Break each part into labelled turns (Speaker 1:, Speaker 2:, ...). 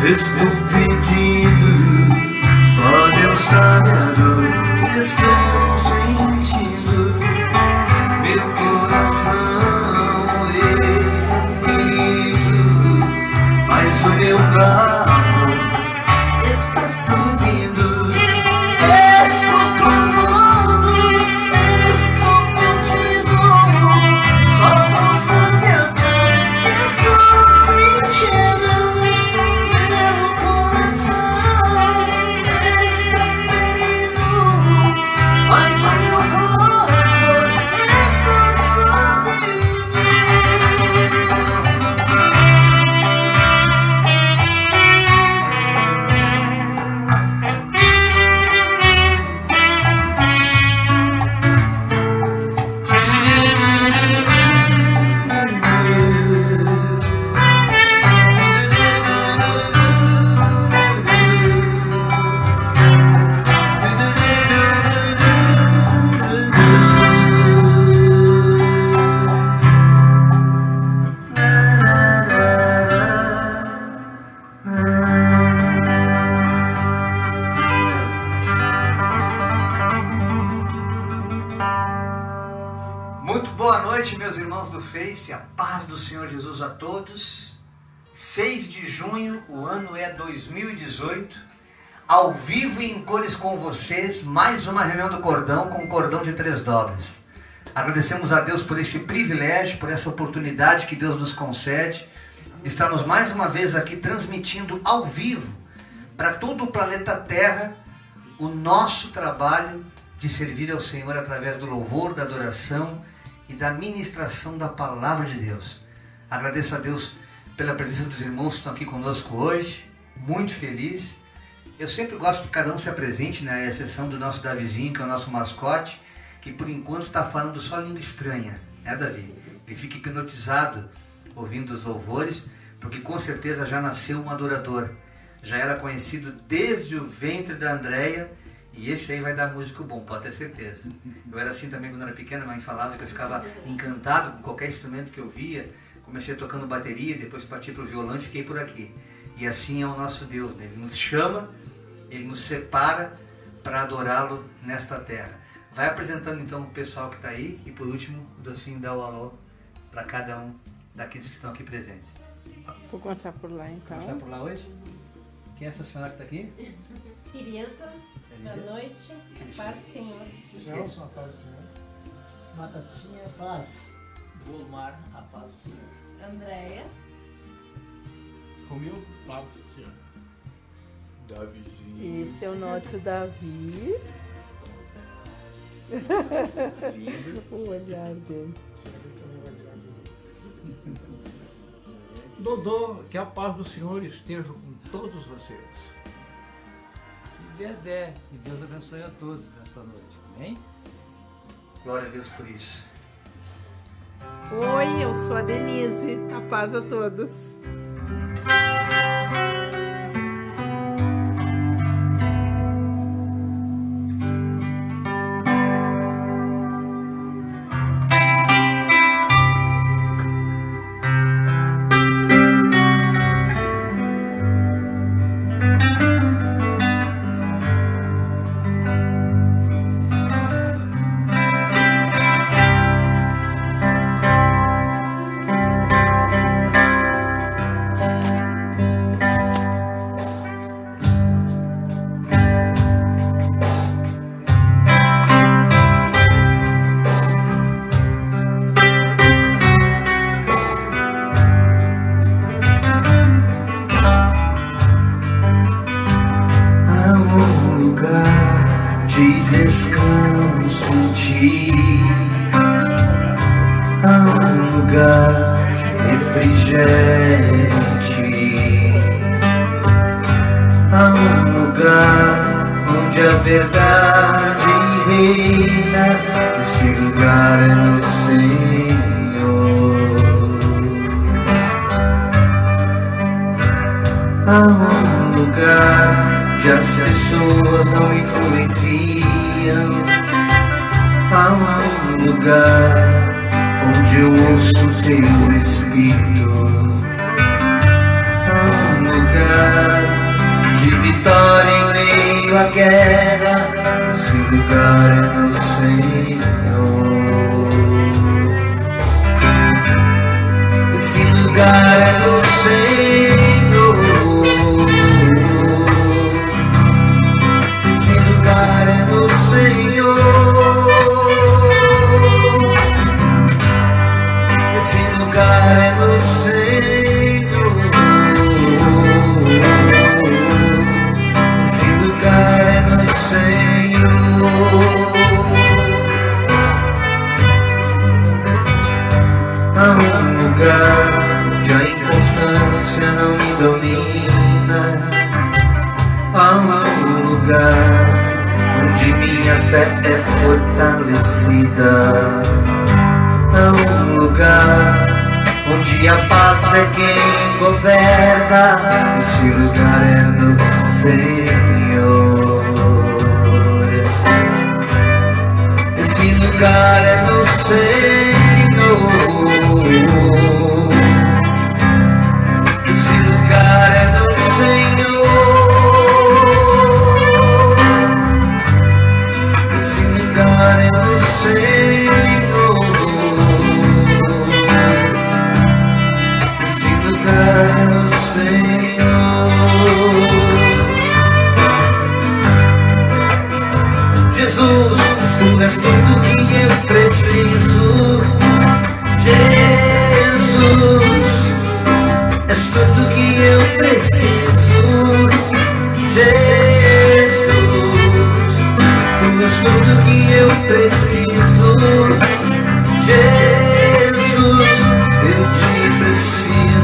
Speaker 1: estou pedindo, só Deus sabe a dor. Estou sentindo, meu coração está ferido, mas o meu carro está subindo. Estou clamando, estou pedindo, só Deus sabe a dor. Estou sentindo, meu coração está ferido, mas o meu corpo está subindo. Muito boa noite, meus irmãos do Face, a paz do Senhor Jesus a todos. 6 de junho, o ano é 2018, ao vivo e em cores com vocês, mais uma reunião do Cordão com cordão de 3 dobras. Agradecemos a Deus por esse privilégio, por essa oportunidade que Deus nos concede, de estarmos mais uma vez aqui transmitindo ao vivo para todo o planeta Terra o nosso trabalho de servir ao Senhor através do louvor, da adoração e da ministração da palavra de Deus. Agradeço a Deus pela presença dos irmãos que estão aqui conosco hoje, muito feliz. Eu sempre gosto que cada um se apresente, né? A exceção do nosso Davizinho, que é o nosso mascote, que por enquanto está falando só língua estranha, né, Davi? Ele fica hipnotizado ouvindo os louvores, porque com certeza já nasceu um adorador, já era conhecido desde o ventre da Andréia. E esse aí vai dar músico bom, pode ter certeza. Eu era assim também quando era pequena, a mãe falava que eu ficava encantado com qualquer instrumento que eu via. Comecei tocando bateria, depois parti para o violão e fiquei por aqui. E assim é o nosso Deus, né? Ele nos chama, Ele nos separa para adorá-lo nesta terra. Vai apresentando então o pessoal que está aí e por último o Docinho dá o alô para cada um daqueles que estão aqui presentes.
Speaker 2: Vou começar por lá então.
Speaker 1: Vamos começar por lá hoje? Quem é essa senhora que está aqui?
Speaker 3: Tereza, boa noite, paz Senhor.
Speaker 4: Celso, a paz do Senhor. Batatinha, paz.
Speaker 5: Volmar, a paz do Senhor.
Speaker 3: Andréia,
Speaker 5: Romeu, paz do Senhor.
Speaker 6: Davizinho.
Speaker 2: Esse é o nosso Davi.
Speaker 1: Lindo.
Speaker 2: O olhar dele.
Speaker 4: Dodô, que a paz do Senhor esteja com todos vocês.
Speaker 7: Dedé, que Deus abençoe a todos nesta noite, amém?
Speaker 1: Glória a Deus por isso.
Speaker 2: Oi, eu sou a Denise. A paz a todos.
Speaker 1: De descanso em ti, há um lugar de refrigério em ti, há um lugar onde a verdade reina. Esse lugar é no Senhor. Há um lugar onde as pessoas não influenciam. Há um lugar onde eu ouço teu Espírito. Há um lugar de vitória em meio à guerra, esse lugar é do Senhor. Esse lugar é do Senhor. Esse lugar é do Senhor. Esse lugar é do Senhor. Esse lugar é do Senhor. Há um lugar onde a inconstância não me domina. Há um lugar onde minha fé é fortalecida. Há um lugar onde a paz é quem governa. Esse lugar é do Senhor. Esse lugar é do Senhor. Esse lugar é do Senhor. Esse lugar é do Senhor. Esse lugar é do Senhor. Jesus, tu és tudo que eu preciso. Jesus, és tudo que eu preciso. Jesus, tu és tudo que eu preciso. Jesus, eu te preciso.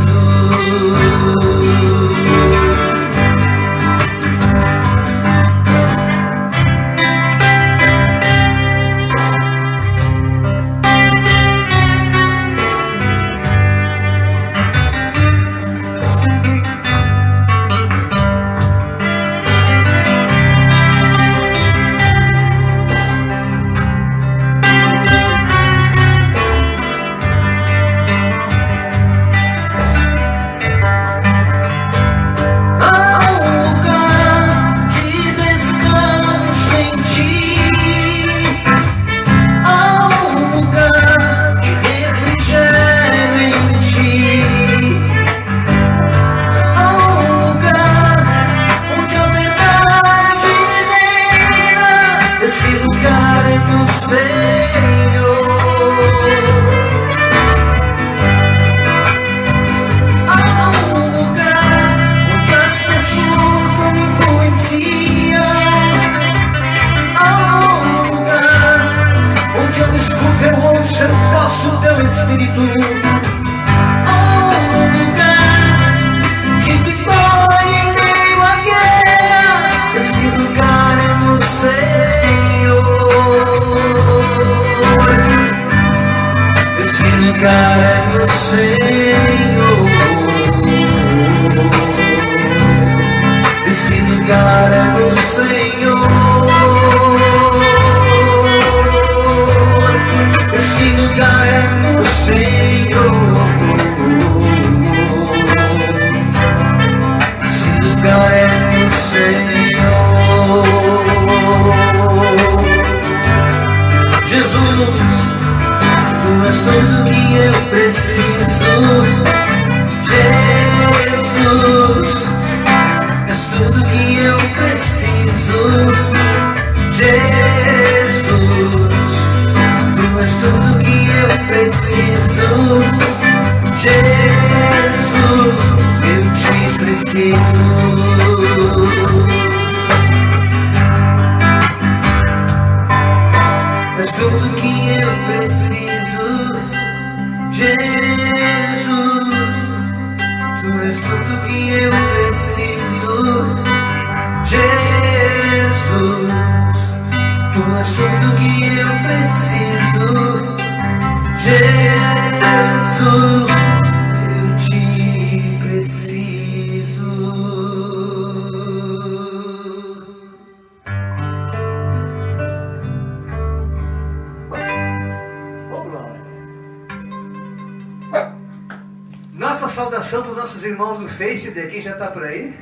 Speaker 1: Nossa saudação para os nossos irmãos do Face, de quem já está por aí.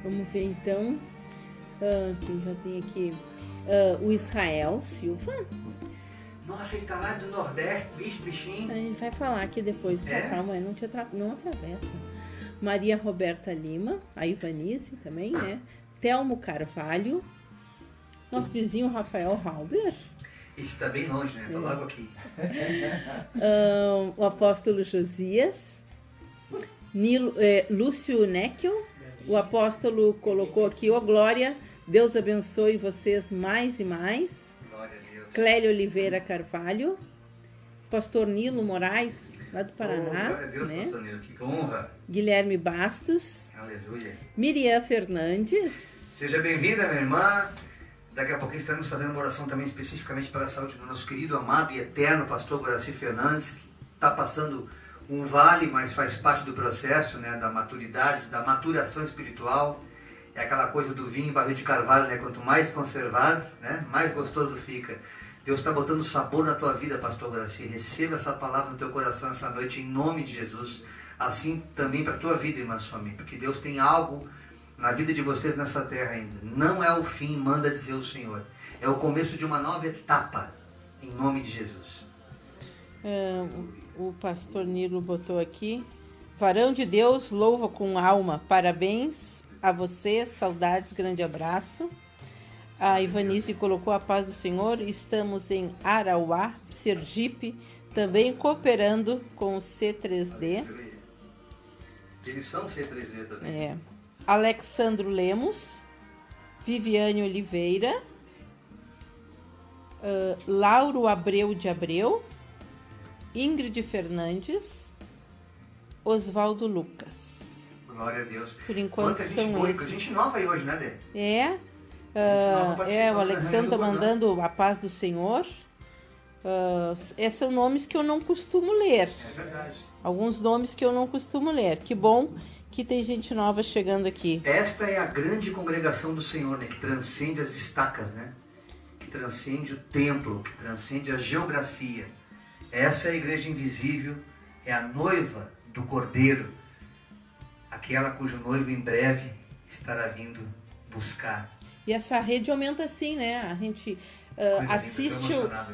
Speaker 2: Vamos ver então. Quem já tem aqui? O Israel Silva.
Speaker 1: Nossa, ele tá lá do Nordeste, vixe, bichinho.
Speaker 2: Ele vai falar aqui depois. Calma, não atravessa. Maria Roberta Lima, a Ivanise também, né? Telmo Carvalho. Nosso vizinho Rafael Halber.
Speaker 1: Esse tá bem longe, né? Tá logo aqui.
Speaker 2: O apóstolo Josias. Lúcio Neckel. O apóstolo colocou aqui, Glória, Deus abençoe vocês mais e mais.
Speaker 1: Glória a Deus.
Speaker 2: Clélio Oliveira Carvalho. Pastor Nilo Moraes, lá do Paraná.
Speaker 1: Glória a Deus,
Speaker 2: né?
Speaker 1: Pastor Nilo, que honra.
Speaker 2: Guilherme Bastos.
Speaker 1: Aleluia.
Speaker 2: Miriam Fernandes.
Speaker 1: Seja bem-vinda, minha irmã. Daqui a pouquinho estaremos fazendo uma oração também especificamente para a saúde do nosso querido, amado e eterno pastor Guaraci Fernandes, que está passando um vale, mas faz parte do processo, né, da maturidade, da maturação espiritual. É aquela coisa do vinho em barril de carvalho, né? Quanto mais conservado, né, mais gostoso fica. Deus está botando sabor na tua vida, pastor Guaraci. Receba essa palavra no teu coração essa noite, em nome de Jesus. Assim também para a tua vida, irmã Suami, porque Deus tem algo na vida de vocês nessa terra ainda. Não é o fim, manda dizer o Senhor. É o começo de uma nova etapa, em nome de Jesus.
Speaker 2: O pastor Nilo botou aqui. Varão de Deus, louva com alma. Parabéns a você, saudades, grande abraço. A Ivanise colocou a paz do Senhor. Estamos em Arauá, Sergipe, também cooperando com o C3D.
Speaker 1: Eles são C3D também.
Speaker 2: Alexandro Lemos, Viviane Oliveira, Lauro Abreu de Abreu, Ingrid Fernandes, Oswaldo Lucas.
Speaker 1: Glória a Deus.
Speaker 2: Por enquanto
Speaker 1: quanta gente
Speaker 2: são
Speaker 1: boa,
Speaker 2: esses.
Speaker 1: gente nova aí hoje, né, Dê?
Speaker 2: O Alexandre tá mandando a paz do Senhor. Esses são nomes que eu não costumo ler.
Speaker 1: É verdade.
Speaker 2: Alguns nomes que eu não costumo ler. Que bom que tem gente nova chegando aqui.
Speaker 1: Esta é a grande congregação do Senhor, né? Que transcende as estacas, né? Que transcende o templo, que transcende a geografia. Essa é a igreja invisível, é a noiva do Cordeiro, aquela cujo noivo em breve estará vindo buscar.
Speaker 2: E essa rede aumenta assim, né? A gente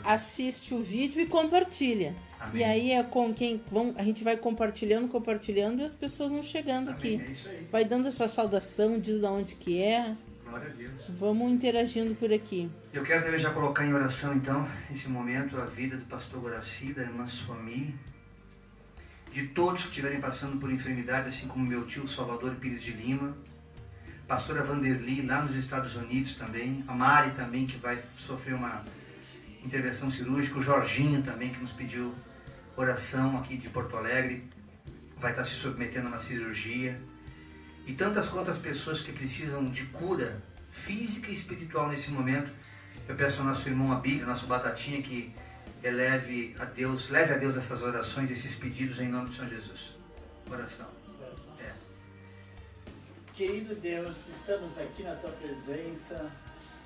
Speaker 2: assiste o vídeo e compartilha.
Speaker 1: Amém.
Speaker 2: E aí é com quem a gente vai compartilhando e as pessoas vão chegando.
Speaker 1: Amém.
Speaker 2: Aqui.
Speaker 1: É isso aí.
Speaker 2: Vai dando a sua saudação, diz de onde que é.
Speaker 1: Glória a Deus.
Speaker 2: Vamos interagindo por aqui.
Speaker 1: Eu quero também já colocar em oração, então, nesse momento, a vida do pastor Guaraci, da irmã Suami, de todos que estiverem passando por enfermidade, assim como meu tio Salvador Pires de Lima, pastora Vanderly, lá nos Estados Unidos também, a Mari também, que vai sofrer uma intervenção cirúrgica, o Jorginho também, que nos pediu oração aqui de Porto Alegre, vai estar se submetendo a uma cirurgia, e tantas quantas pessoas que precisam de cura física e espiritual nesse momento. Eu peço ao nosso irmão Abílio, nosso Batatinha, que leve a Deus essas orações, esses pedidos em nome de São Jesus. Oração.
Speaker 4: Querido Deus, estamos aqui na Tua presença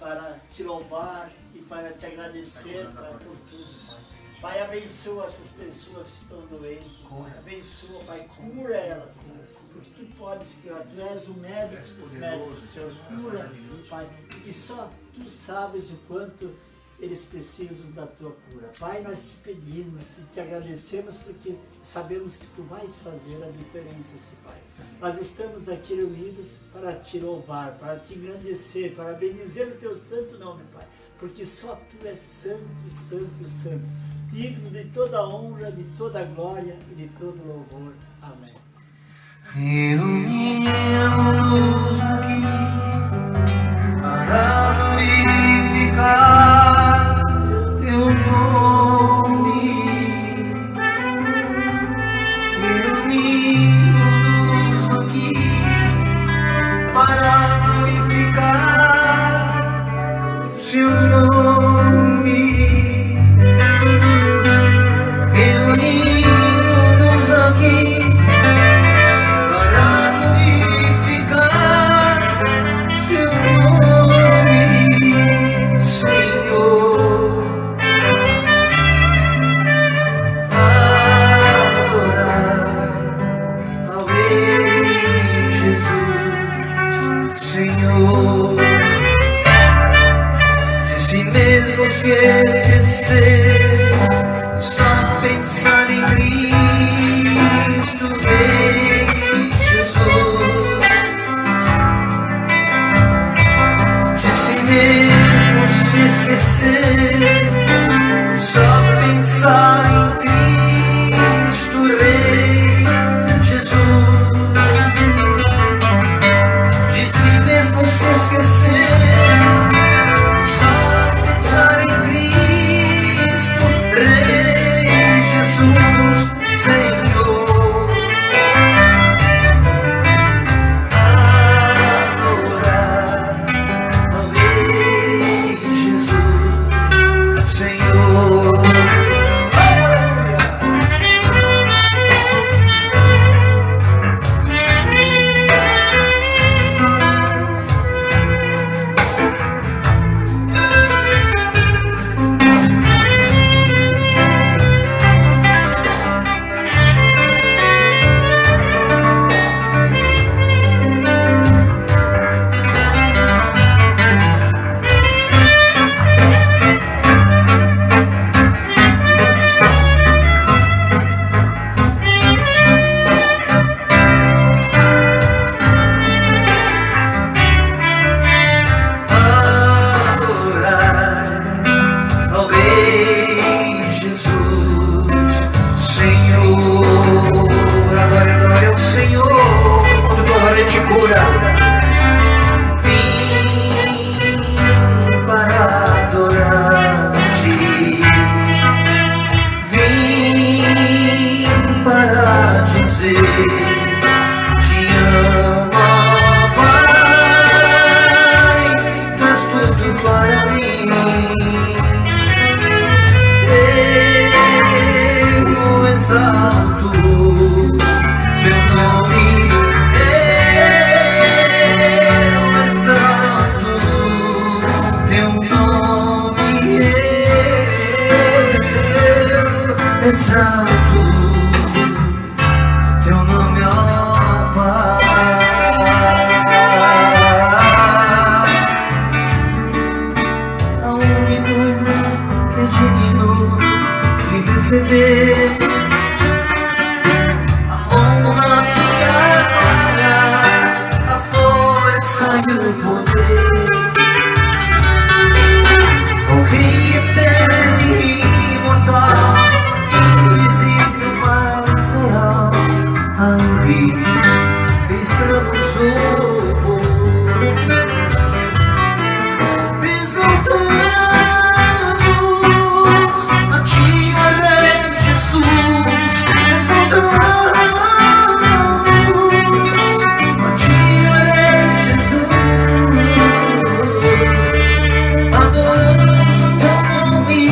Speaker 4: para Te louvar e para Te agradecer por tudo. Pai, abençoa essas pessoas que estão doentes. Abençoa, Pai, cura elas, Pai. Porque Tu podes curar, Tu és o médico dos médicos, Senhor. Cura, Pai, porque só Tu sabes o quanto eles precisam da Tua cura. Pai, nós Te pedimos e Te agradecemos porque sabemos que Tu vais fazer a diferença aqui, Pai. Nós estamos aqui reunidos para Te louvar, para Te engrandecer, para bendizer o Teu santo nome, Pai. Porque só Tu és santo, santo, santo. Digno de toda honra, de toda glória e de todo louvor. Amém.
Speaker 1: Reunimos aqui para glorificar Teu nome. Reunimos aqui para glorificar Seu nome. Reunimos aqui para glorificar se esquecer, só pensar em Cristo Rei Jesus. De si mesmo se esquecer, só pensar em Cristo Rei Jesus. De si mesmo se esquecer, só pensar em Cristo Rei Jesus, Senhor. Adorar ao Rei Jesus, Senhor. Exalto teu nome, ó Pai. Ao único que é digno de receber a honra e a glória, a força e o poder. O Rei eterno e imortal, invisível, mas real, a Ele estamos exaltamos a Ti, ó Rei Jesus, exaltamos a Ti, ó Rei Jesus, adoramos o Teu nome,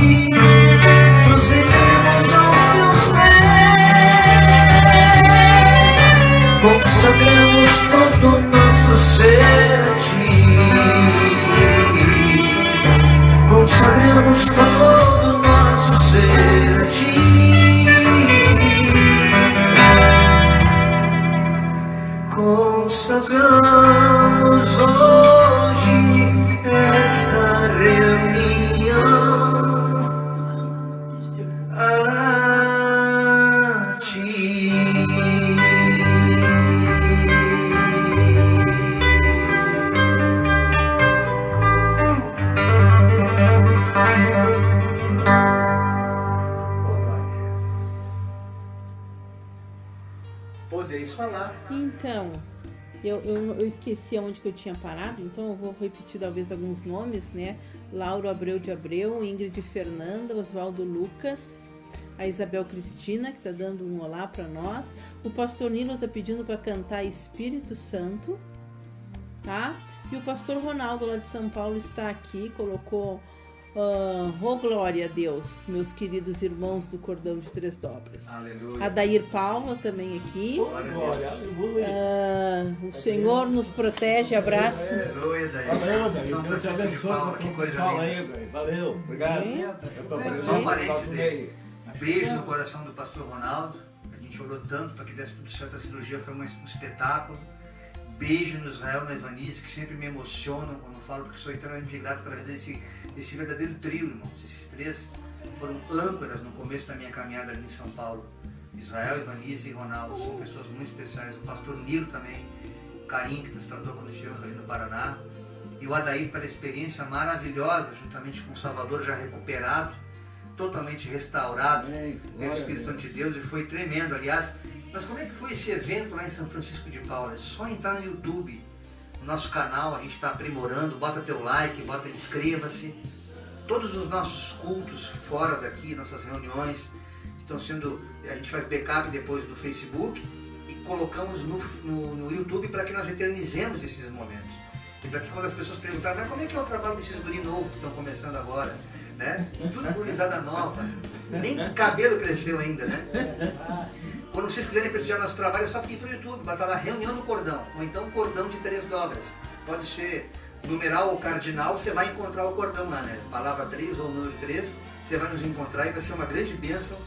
Speaker 1: nos rendemos aos Teus pés, consagramos todo o nosso ser a Ti, consagramos todo o nosso ser a Ti. Consagramos hoje esta reunião a Ti. Podeis falar.
Speaker 2: Então, eu esqueci aonde que eu tinha parado, então eu vou repetir talvez alguns nomes, né? Lauro Abreu de Abreu, Ingrid Fernanda, Oswaldo Lucas, a Isabel Cristina, que está dando um olá para nós. O pastor Nilo está pedindo para cantar Espírito Santo, tá? E o pastor Ronaldo, lá de São Paulo, está aqui, colocou oh glória a Deus, meus queridos irmãos do Cordão de Três Dobras.
Speaker 1: Aleluia.
Speaker 2: A Dair Paula também aqui.
Speaker 4: Glória, aleluia.
Speaker 2: O Senhor nos protege, abraço.
Speaker 1: Aleluia, Daí.
Speaker 7: Valeu,
Speaker 1: São
Speaker 7: Deus te
Speaker 1: Francisco de Paula, que
Speaker 7: abençoe.
Speaker 1: coisa
Speaker 7: Fala
Speaker 1: linda.
Speaker 7: aí, velho. Valeu, obrigado.
Speaker 1: Só um parênteses dele. Beijo no coração do pastor Ronaldo. A gente orou tanto para que desse tudo certo. A cirurgia foi um espetáculo. beijo no Israel, na Ivanice, que sempre me emocionam quando falo, porque sou eternamente grato pela vida desse verdadeiro trio, irmãos. Esses três foram âncoras no começo da minha caminhada ali em São Paulo. Israel, Ivanice e Ronaldo são pessoas muito especiais. O pastor Nilo também, o carinho que nos tratou quando estivemos ali no Paraná. E o Adair pela experiência maravilhosa, juntamente com o Salvador já recuperado, totalmente restaurado pelo Espírito Santo de Deus, e foi tremendo, aliás. Mas como é que foi esse evento lá em São Francisco de Paula? É só entrar no YouTube, no nosso canal, a gente está aprimorando, bota teu like, inscreva-se. Todos os nossos cultos fora daqui, nossas reuniões, estão sendo, a gente faz backup depois do Facebook e colocamos no YouTube para que nós eternizemos esses momentos. E para que quando as pessoas perguntarem, mas como é que é o trabalho desses guri novos que estão começando agora? Né? Tudo gurizada nova, nem cabelo cresceu ainda, né? Quando vocês quiserem prestigiar nosso trabalho, é só pedir para o YouTube, botar lá Reunião do Cordão, ou então Cordão de 3 dobras. Pode ser numeral ou cardinal, você vai encontrar o cordão lá, né? Palavra 3 ou número 3, você vai nos encontrar e vai ser uma grande bênção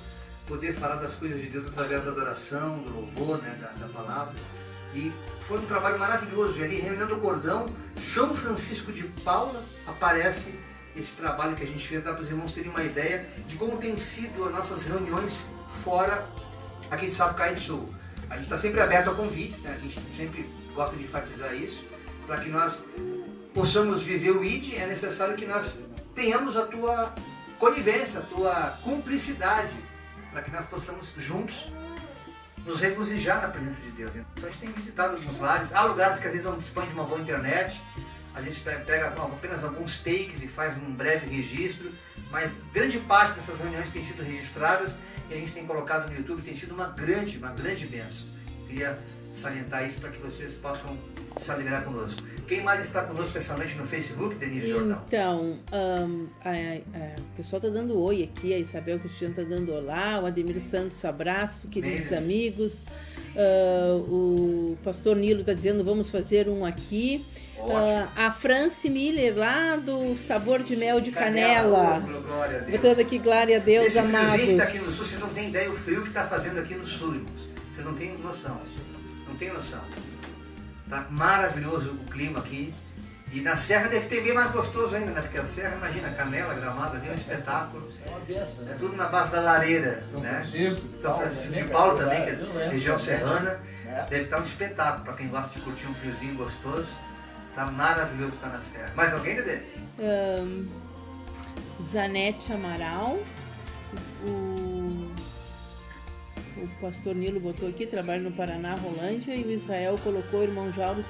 Speaker 1: poder falar das coisas de Deus através da adoração, do louvor, né? da palavra. E foi um trabalho maravilhoso. E ali, Reunião do Cordão, São Francisco de Paula, aparece esse trabalho que a gente fez, dá para os irmãos terem uma ideia de como tem sido as nossas reuniões fora aqui de Sapucaí do Sul. A gente está sempre aberto a convites, né? A gente sempre gosta de enfatizar isso, para que nós possamos viver o ID, é necessário que nós tenhamos a tua conivência, a tua cumplicidade, para que nós possamos juntos nos regozijar na presença de Deus. Então a gente tem visitado alguns lares, há lugares que às vezes não dispõem de uma boa internet, a gente pega apenas alguns takes e faz um breve registro, mas grande parte dessas reuniões tem sido registradas e a gente tem colocado no YouTube, tem sido uma grande bênção. Queria salientar isso para que vocês possam se alegrar conosco. Quem mais está conosco essa noite no Facebook, Denise Jordão?
Speaker 2: Então, o pessoal está dando oi aqui, a Isabel Cristiano está dando olá, o Ademir Santos, abraço, queridos amigos. O pastor Nilo está dizendo, vamos fazer um aqui. A France Miller, lá do Sabor de Mel de Canela.
Speaker 1: Glória a Deus.
Speaker 2: Botando aqui, glória a Deus,
Speaker 1: esse
Speaker 2: amados.
Speaker 1: Esse friozinho que está aqui no sul, vocês não têm ideia o frio que está fazendo aqui no sul, irmãos. Vocês não têm noção. Não têm noção. Tá maravilhoso o clima aqui. E na Serra deve ter bem mais gostoso ainda, né? Porque a Serra, imagina, Canela, Gramado, ali é um espetáculo. É tudo na base da lareira, né? São Francisco de Paula também, que é região serrana. Deve estar um espetáculo para quem gosta de curtir um friozinho gostoso. Tá maravilhoso estar na Serra. Mais alguém, Dedê?
Speaker 2: Zanete Amaral. O pastor Nilo botou aqui, trabalha no Paraná, Rolândia, e o Israel colocou irmão Jairo,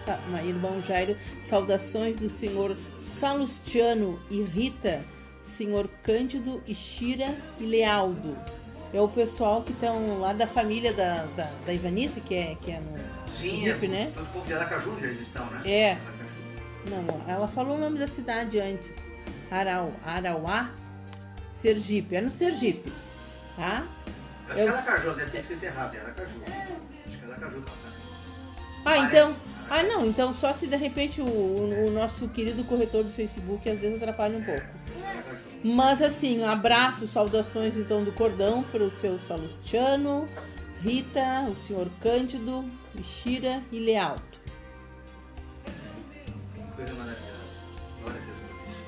Speaker 2: saudações do senhor Salustiano e Rita, senhor Cândido, Ishira e Lealdo. É o pessoal que estão lá da família da Ivanice, que é no Sergipe, né?
Speaker 1: Todo o povo de Aracaju eles estão, né?
Speaker 2: É. Não, ela falou o nome da cidade antes. Arauá, Sergipe. É no Sergipe, tá?
Speaker 1: Acho que é Aracaju, deve ter escrito errado, é Aracaju. Acho que é Aracaju.
Speaker 2: Não, então só se de repente o nosso querido corretor do Facebook às vezes atrapalha um pouco. Mas assim, um abraço, saudações então do cordão para o seu Salustiano, Rita, o senhor Cândido, Ishira e Lealdo.
Speaker 1: Coisa maravilhosa. Glória a Deus por isso.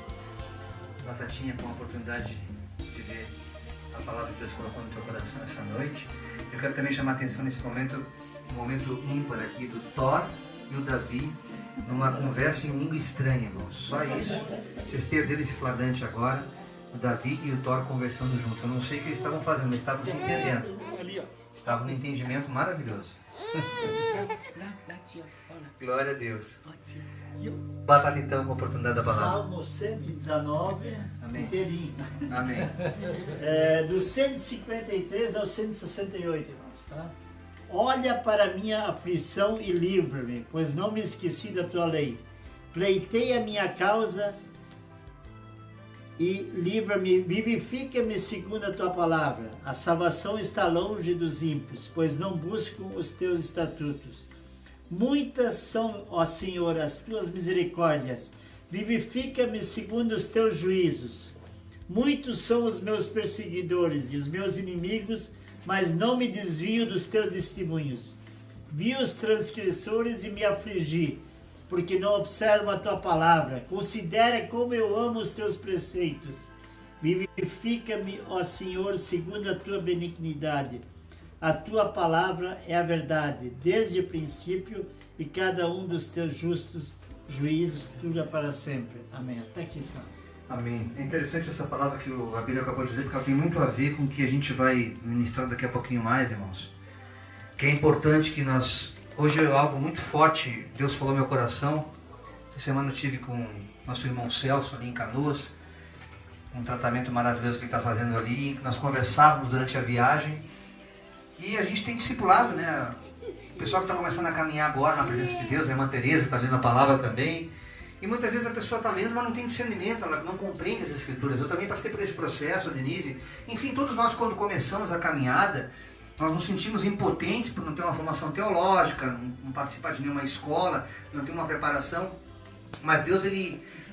Speaker 1: Batatinha, com a oportunidade de ver a palavra que Deus colocou no teu coração essa noite. Eu quero também chamar a atenção nesse momento, um momento ímpar aqui do Thor e o Davi, numa conversa em língua estranha, irmãos. Só isso. Vocês perderam esse flagrante agora, o Davi e o Thor conversando juntos. Eu não sei o que eles estavam fazendo, mas estavam se entendendo. Estavam num entendimento maravilhoso. Glória a Deus. Batata então com a oportunidade da palavra.
Speaker 4: Salmo 119,
Speaker 1: Amém.
Speaker 4: inteirinho.
Speaker 1: Amém.
Speaker 4: Do 153 ao 168, irmãos, tá? Olha para a minha aflição e livra-me, pois não me esqueci da tua lei. Pleiteia a minha causa e livra-me, vivifica-me segundo a tua palavra. A salvação está longe dos ímpios, pois não buscam os teus estatutos. Muitas são, ó Senhor, as tuas misericórdias. Vivifica-me segundo os teus juízos. Muitos são os meus perseguidores e os meus inimigos, mas não me desvio dos teus testemunhos. Vi os transgressores e me afligi, porque não observam a tua palavra. Considera como eu amo os teus preceitos. Vivifica-me, ó Senhor, segundo a tua benignidade. A tua palavra é a verdade, desde o princípio, e cada um dos teus justos juízos dura para sempre. Amém. Até aqui, São.
Speaker 1: Amém. É interessante essa palavra que o Abílio acabou de ler, porque ela tem muito a ver com o que a gente vai ministrar daqui a pouquinho mais, irmãos. Que é importante que nós... Hoje é algo muito forte, Deus falou no meu coração. Essa semana eu tive com nosso irmão Celso ali em Canoas, um tratamento maravilhoso que ele está fazendo ali. Nós conversávamos durante a viagem e a gente tem discipulado, né? O pessoal que está começando a caminhar agora na presença de Deus, a irmã Tereza está lendo a palavra também. E muitas vezes a pessoa está lendo, mas não tem discernimento, ela não compreende as escrituras. Eu também passei por esse processo, a Denise. Enfim, todos nós, quando começamos a caminhada, nós nos sentimos impotentes por não ter uma formação teológica, não participar de nenhuma escola, não ter uma preparação. Mas Deus,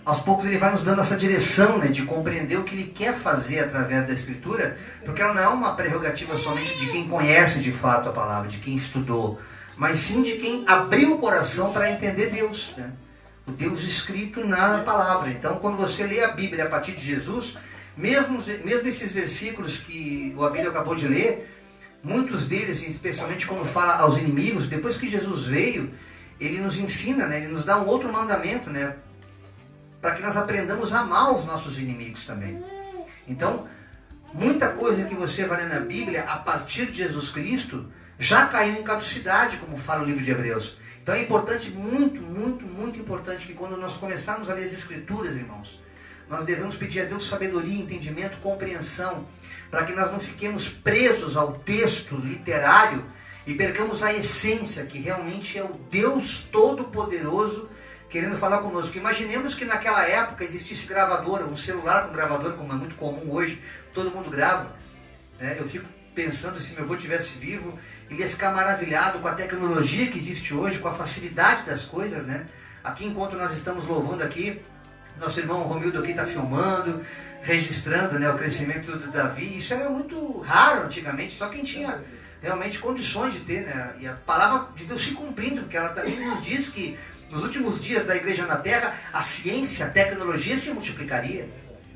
Speaker 1: aos poucos, Ele vai nos dando essa direção, né, de compreender o que Ele quer fazer através da Escritura, porque ela não é uma prerrogativa somente de quem conhece de fato a palavra, de quem estudou, mas sim de quem abriu o coração para entender Deus, né? O Deus escrito na palavra. Então, quando você lê a Bíblia a partir de Jesus, mesmo esses versículos que o Abílio acabou de ler, muitos deles, especialmente quando fala aos inimigos, depois que Jesus veio, ele nos ensina, né? Ele nos dá um outro mandamento, né? Para que nós aprendamos a amar os nossos inimigos também. Então, muita coisa que você vai ler na Bíblia, a partir de Jesus Cristo, já caiu em caducidade, como fala o livro de Hebreus. Então é importante, muito, muito, muito importante, que quando nós começarmos a ler as Escrituras, irmãos, nós devemos pedir a Deus sabedoria, entendimento, compreensão, para que nós não fiquemos presos ao texto literário e percamos a essência, que realmente é o Deus Todo-Poderoso querendo falar conosco. Imaginemos que naquela época existisse gravadora, um celular com gravador, como é muito comum hoje, todo mundo grava. Eu fico pensando, se meu avô estivesse vivo, ele ia ficar maravilhado com a tecnologia que existe hoje, com a facilidade das coisas, né? Aqui, enquanto nós estamos louvando aqui, nosso irmão Romildo aqui está filmando, registrando, né, o crescimento do Davi. Isso era muito raro antigamente, só quem tinha realmente condições de ter, né? E a palavra de Deus se cumprindo, porque ela também nos diz que nos últimos dias da igreja na terra, a ciência, a tecnologia se multiplicaria.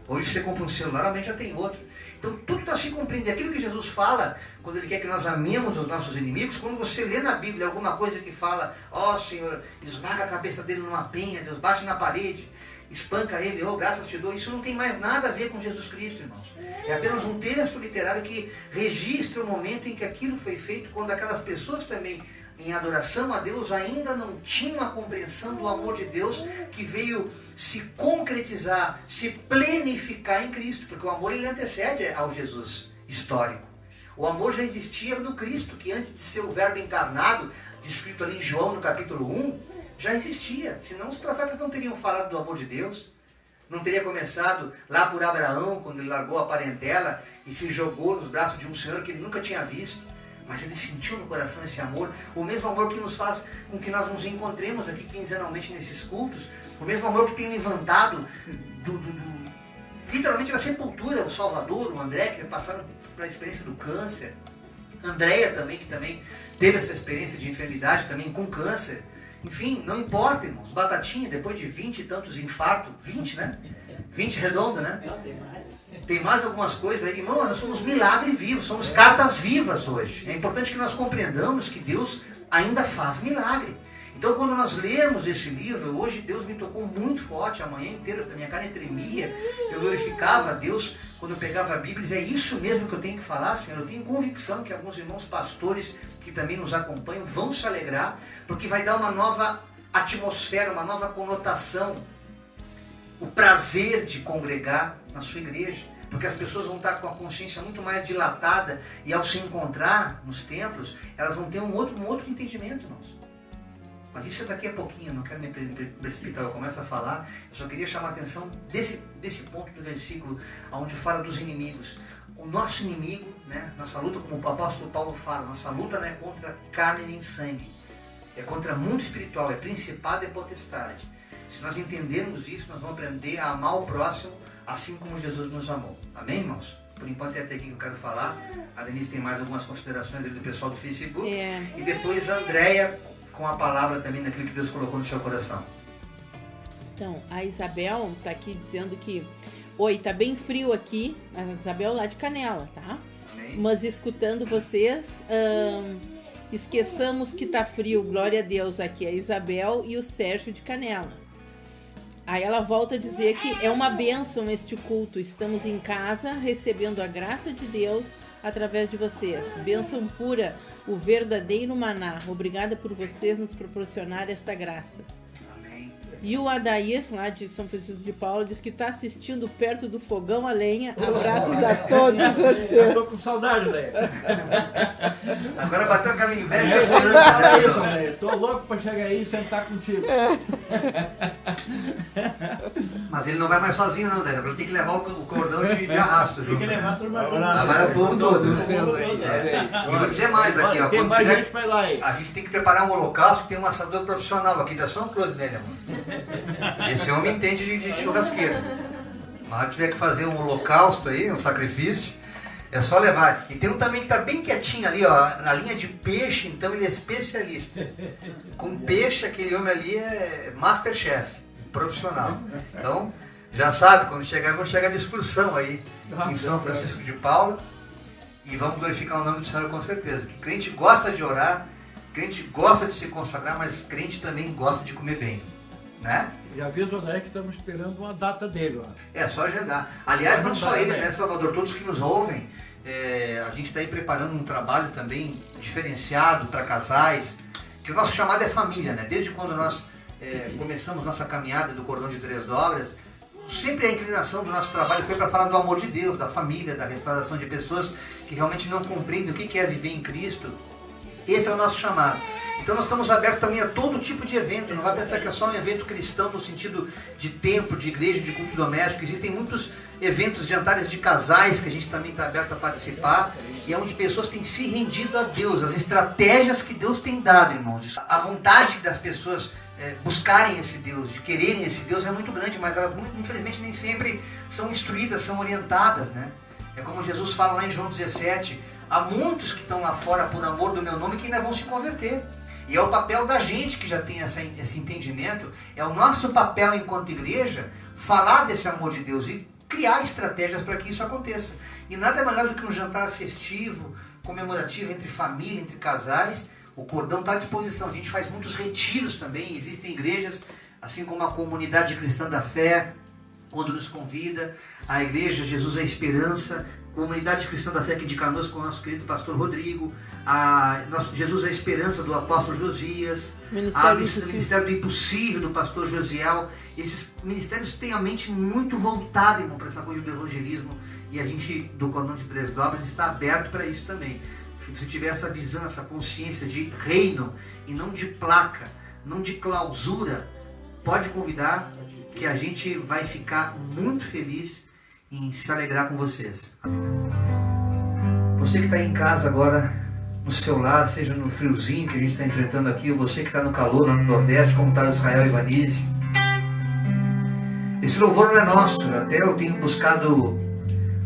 Speaker 1: Hoje você compra um celular, amanhã já tem outro. Então tudo está se cumprindo. E aquilo que Jesus fala, quando Ele quer que nós amemos os nossos inimigos, quando você lê na Bíblia alguma coisa que fala, ó Senhor, esmaga a cabeça dele numa penha, Deus bate na parede, espanca ele, oh, graças te dou, isso não tem mais nada a ver com Jesus Cristo, irmãos. É apenas um texto literário que registra o momento em que aquilo foi feito, quando aquelas pessoas também, em adoração a Deus, ainda não tinham a compreensão do amor de Deus que veio se concretizar, se plenificar em Cristo, porque o amor ele antecede ao Jesus histórico. O amor já existia no Cristo, que antes de ser o verbo encarnado, descrito ali em João no capítulo 1, já existia. Senão os profetas não teriam falado do amor de Deus. Não teria começado lá por Abraão, quando ele largou a parentela e se jogou nos braços de um Senhor que ele nunca tinha visto. Mas ele sentiu no coração esse amor, o mesmo amor que nos faz com que nós nos encontremos aqui quinzenalmente nesses cultos, o mesmo amor que tem levantado literalmente da sepultura o Salvador, o André, que passaram pela experiência do câncer, Andréia também, que também teve essa experiência de enfermidade também com câncer. Enfim, não importa, irmãos, Batatinha, depois de 20 e tantos infartos, 20, né? 20 redondo, né? Tem mais algumas coisas aí. Irmão, nós somos milagre vivos, somos cartas vivas hoje. É importante que nós compreendamos que Deus ainda faz milagre. Então, quando nós lermos esse livro, hoje Deus me tocou muito forte, a manhã inteira, a minha carne tremia, eu glorificava a Deus quando eu pegava a Bíblia e dizia, é isso mesmo que eu tenho que falar, Senhor. Eu tenho convicção que alguns irmãos pastores que também nos acompanham vão se alegrar, porque vai dar uma nova atmosfera, uma nova conotação, o prazer de congregar na sua igreja. Porque as pessoas vão estar com a consciência muito mais dilatada e ao se encontrar nos templos, elas vão ter um outro entendimento, irmãos. Mas isso é daqui a pouquinho, eu não quero me precipitar, eu começo a falar, eu só queria chamar a atenção desse ponto do versículo, onde fala dos inimigos. O nosso inimigo, né, nossa luta, como o apóstolo Paulo fala, nossa luta não é contra carne nem sangue, é contra mundo espiritual, é principado e potestade. Se nós entendermos isso, nós vamos aprender a amar o próximo, assim como Jesus nos amou. Amém, irmãos? Por enquanto é até aqui que eu quero falar. A Denise tem mais algumas considerações ali do pessoal do Facebook. E depois a Andréia com a palavra também naquilo que Deus colocou no seu coração.
Speaker 2: Então, a Isabel tá aqui dizendo que... Oi, tá bem frio aqui. A Isabel lá de Canela, tá?
Speaker 1: Amém?
Speaker 2: Mas escutando vocês, esqueçamos que tá frio, glória a Deus. Aqui a Isabel e o Sérgio de Canela. Aí ela volta a dizer que é uma bênção este culto. Estamos em casa recebendo a graça de Deus através de vocês. Bênção pura, o verdadeiro maná. Obrigada por vocês nos proporcionar esta graça. E o Adair, lá de São Francisco de Paula, diz que está assistindo perto do fogão a lenha. Abraços a todos vocês.
Speaker 7: Eu tô com saudade, velho.
Speaker 1: Agora bateu aquela inveja santa,
Speaker 6: isso, velho. Tô louco pra chegar aí e sentar contigo.
Speaker 1: Mas ele não vai mais sozinho não, Daí. Agora tem que levar o cordão de arrasto.
Speaker 4: Tem que levar a turma
Speaker 1: Agora é o povo todo. E vou dizer mais aqui, ó.
Speaker 6: Tem mais gente vai lá aí.
Speaker 1: A gente tem que preparar um holocausto, tem um assador profissional aqui, dá só um close nele, amor. Esse homem entende de churrasqueira. Mas tiver que fazer um holocausto aí, um sacrifício, é só levar. E tem um também que tá bem quietinho ali, ó, na linha de peixe, então ele é especialista. Com peixe, aquele homem ali é Masterchef, profissional. Então, já sabe, quando chegar, vão chegar de excursão aí, em São Francisco de Paula, e vamos glorificar o nome do Senhor com certeza. Que crente gosta de orar, crente gosta de se consagrar, mas crente também gosta de comer bem. Né?
Speaker 6: Já avisa o André que estamos esperando uma data dele, ó.
Speaker 1: É só agendar. Aliás, não só ele, né, Salvador, todos que nos ouvem, a gente está aí preparando um trabalho também diferenciado para casais, que o nosso chamado é família, né? Desde quando nós começamos nossa caminhada do Cordão de Três Dobras, sempre a inclinação do nosso trabalho foi para falar do amor de Deus, da família, da restauração de pessoas que realmente não compreendem o que é viver em Cristo. Esse é o nosso chamado. Então nós estamos abertos também a todo tipo de evento. Não vai pensar que é só um evento cristão no sentido de templo, de igreja, de culto doméstico. Existem muitos eventos, jantares de casais que a gente também está aberto a participar. E é onde pessoas têm se rendido a Deus. As estratégias que Deus tem dado, irmãos. A vontade das pessoas buscarem esse Deus, de quererem esse Deus é muito grande. Mas elas, infelizmente, nem sempre são instruídas, são orientadas, né? É como Jesus fala lá em João 17. Há muitos que estão lá fora por amor do meu nome que ainda vão se converter. E é o papel da gente que já tem esse entendimento, é o nosso papel enquanto igreja, falar desse amor de Deus e criar estratégias para que isso aconteça. E nada é melhor do que um jantar festivo, comemorativo entre família, entre casais. O cordão está à disposição. A gente faz muitos retiros também. Existem igrejas, assim como a Comunidade Cristã da Fé, quando nos convida, a igreja Jesus é Esperança, Comunidade Cristã da Fé aqui de Canoas com o nosso querido pastor Rodrigo, Jesus é a Esperança do apóstolo Josias, o Ministério do Impossível do pastor Josiel. Esses ministérios têm a mente muito voltada, irmão, para essa coisa do evangelismo, e a gente do Cordão de Três Dobras está aberto para isso também. Se você tiver essa visão, essa consciência de reino e não de placa, não de clausura, pode convidar que a gente vai ficar muito feliz em se alegrar com vocês. Você que está em casa agora, no seu lar, seja no friozinho que a gente está enfrentando aqui, ou você que está no calor, no Nordeste, como está Israel e Vanise. Esse louvor não é nosso, até eu tenho buscado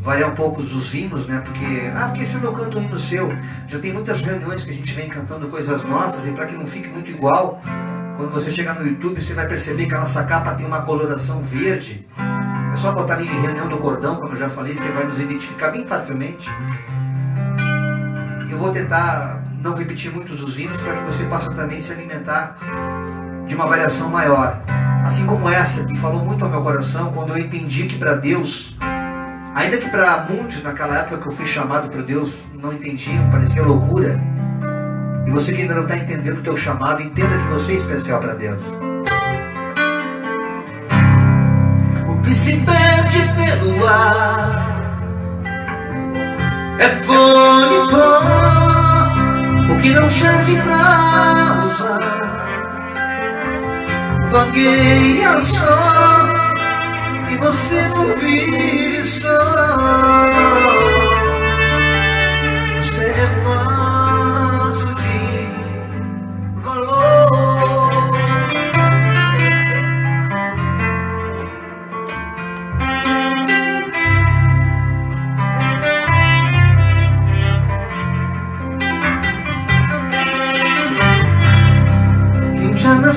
Speaker 1: variar um pouco os hinos, né? Porque você não canta um hino seu? Já tem muitas reuniões que a gente vem cantando coisas nossas, e para que não fique muito igual, quando você chegar no YouTube, você vai perceber que a nossa capa tem uma coloração verde. É só botar ali Reunião do Cordão, como eu já falei, você vai nos identificar bem facilmente. Eu vou tentar não repetir muitos os hinos para que você possa também se alimentar de uma variação maior. Assim como essa, que falou muito ao meu coração, quando eu entendi que para Deus, ainda que para muitos naquela época que eu fui chamado para Deus não entendiam, parecia loucura. E você que ainda não está entendendo o teu chamado, entenda que você é especial para Deus. O que se perde pelo ar é folha e pó, o que não serve pra usar vagueia só, e você não vive só. Você é vaso de valor.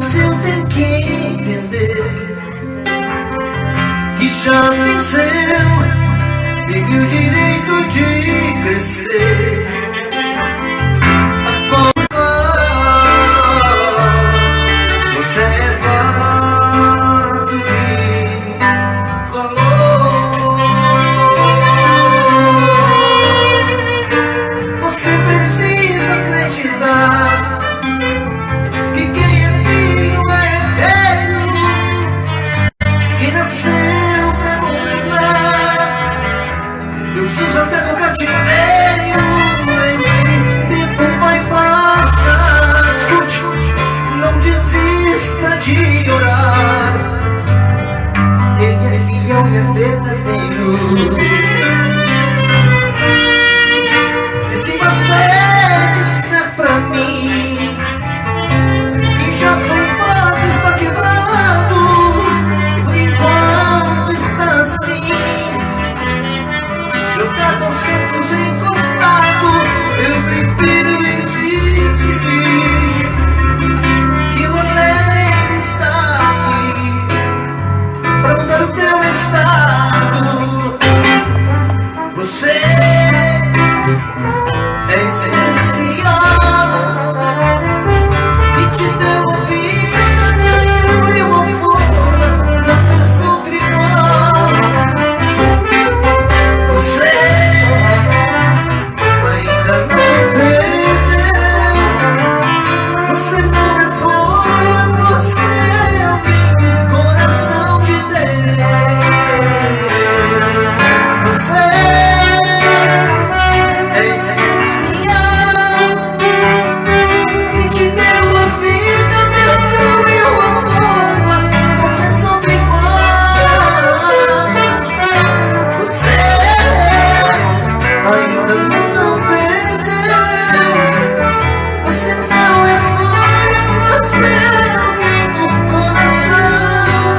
Speaker 1: nasceu tem que entender que já venceu, teve o direito de crescer. Você é vaso de valor. Você precisa acreditar que quem é filho é eterno, que nasceu pra reinar. Deus usa até no cativeiro. Esse tempo vai passar. Escute, não desista de orar. Ele é fiel e é verdadeiro. E se você disser pra mim que já foi fácil, está quebrado, e por enquanto está assim, jogado aos cantos, encostado, eu prefiro insistir que o alegre está aqui para mudar o teu estado. Você é especial, que te deu a vida, destruiu a forma, não fez sobre igual. Você ainda não perdeu. Você não é fora, você é o coração de Deus. Você é especial, que te deu a vida, destruiu a forma, não fez sobre igual. Você ainda não perdeu. Você não é fora, você é o coração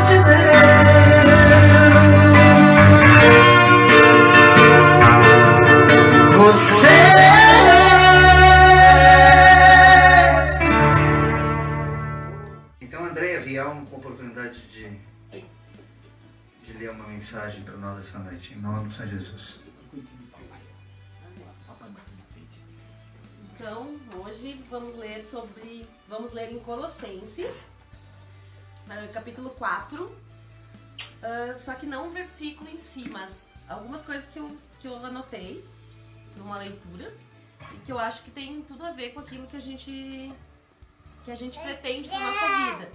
Speaker 1: de Deus. Você então, Andréia Vial, com a oportunidade de ler uma mensagem para nós essa noite, em nome do Senhor Jesus.
Speaker 3: Então, hoje vamos ler em Colossenses, capítulo 4, só que não o versículo em si, mas algumas coisas que eu anotei numa leitura e que eu acho que tem tudo a ver com aquilo que a gente pretende para nossa vida.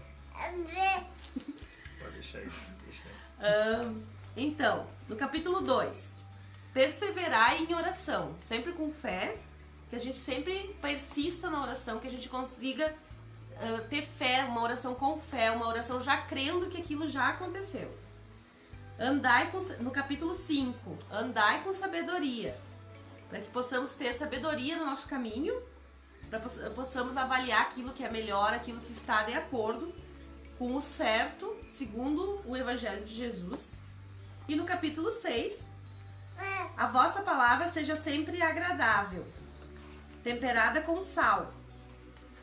Speaker 1: Pode deixar isso.
Speaker 3: Então, no capítulo 2, perseverar em oração, sempre com fé, que a gente sempre persista na oração, que a gente consiga ter fé, uma oração com fé, uma oração já crendo que aquilo já aconteceu. No capítulo 5, andai com sabedoria, para que possamos ter sabedoria no nosso caminho, para que possamos avaliar aquilo que é melhor, aquilo que está de acordo com o certo, segundo o Evangelho de Jesus. E no capítulo 6, a vossa palavra seja sempre agradável, temperada com sal,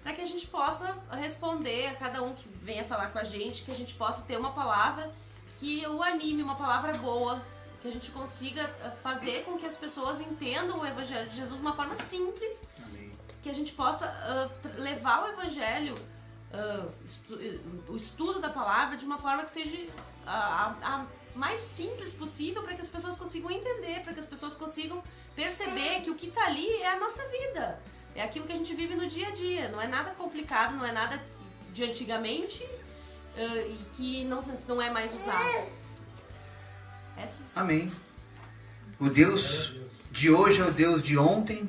Speaker 3: para que a gente possa responder a cada um que venha falar com a gente, que a gente possa ter uma palavra que o anime, uma palavra boa, que a gente consiga fazer com que as pessoas entendam o Evangelho de Jesus de uma forma simples.
Speaker 1: Amém.
Speaker 3: Que a gente possa levar o Evangelho, o estudo da palavra, de uma forma que seja a mais simples possível, para que as pessoas consigam entender, para que as pessoas consigam perceber que o que está ali é a nossa vida, é aquilo que a gente vive no dia a dia, não é nada complicado, não é nada de antigamente e que não é mais usado.
Speaker 1: Amém. O Deus de hoje é o Deus de ontem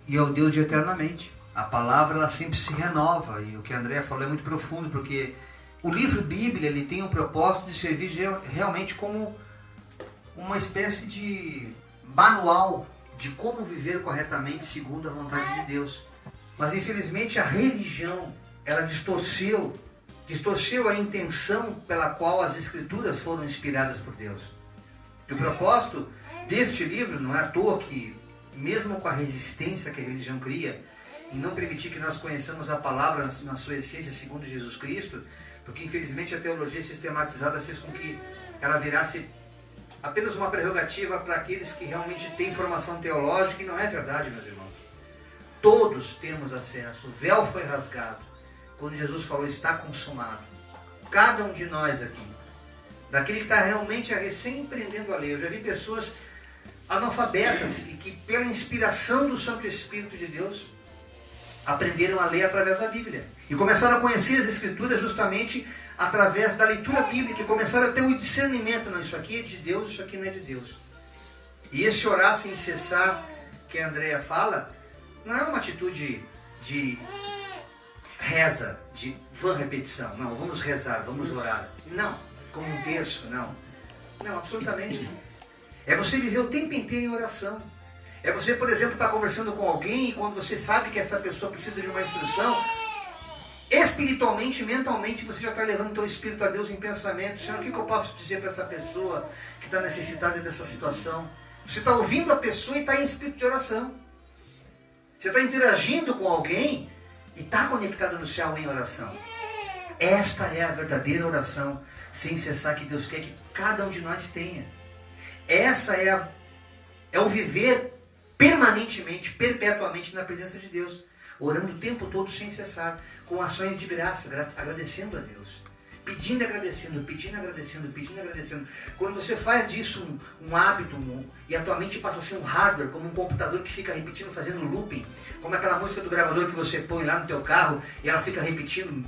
Speaker 1: e é o Deus de eternamente. A palavra ela sempre se renova, e o que a Andréia falou é muito profundo, porque o livro Bíblia ele tem o propósito de servir realmente como uma espécie de manual de como viver corretamente segundo a vontade de Deus. Mas infelizmente a religião ela distorceu a intenção pela qual as escrituras foram inspiradas por Deus. E o propósito deste livro, não é à toa que, mesmo com a resistência que a religião cria, em não permitir que nós conheçamos a palavra na sua essência segundo Jesus Cristo, porque infelizmente a teologia sistematizada fez com que ela virasse apenas uma prerrogativa para aqueles que realmente têm formação teológica, e não é verdade, meus irmãos. Todos temos acesso, o véu foi rasgado quando Jesus falou está consumado. Cada um de nós aqui, daquele que está realmente recém aprendendo a ler. Eu já vi pessoas analfabetas e que pela inspiração do Santo Espírito de Deus aprenderam a ler através da Bíblia e começaram a conhecer as Escrituras justamente através da leitura bíblica, e começaram a ter um discernimento. Não, isso aqui é de Deus, isso aqui não é de Deus. E esse orar sem cessar que a Andrea fala não é uma atitude de reza, de vã repetição. Não, vamos rezar, vamos orar. Não, como um terço, não. Não, absolutamente não. É você viver o tempo inteiro em oração. É você, por exemplo, estar conversando com alguém e quando você sabe que essa pessoa precisa de uma instrução, espiritualmente, mentalmente, você já está levando o teu espírito a Deus em pensamento. Senhor, o que eu posso dizer para essa pessoa que está necessitada dessa situação? Você está ouvindo a pessoa e está em espírito de oração. Você está interagindo com alguém e está conectado no céu em oração. Esta é a verdadeira oração sem cessar que Deus quer que cada um de nós tenha. Essa é o viver permanentemente, perpetuamente na presença de Deus, orando o tempo todo sem cessar, com ações de graça, agradecendo a Deus, pedindo e agradecendo, pedindo e agradecendo, pedindo e agradecendo. Quando você faz disso um hábito, e a tua mente passa a ser um hardware, como um computador que fica repetindo, fazendo looping, como aquela música do gravador que você põe lá no teu carro e ela fica repetindo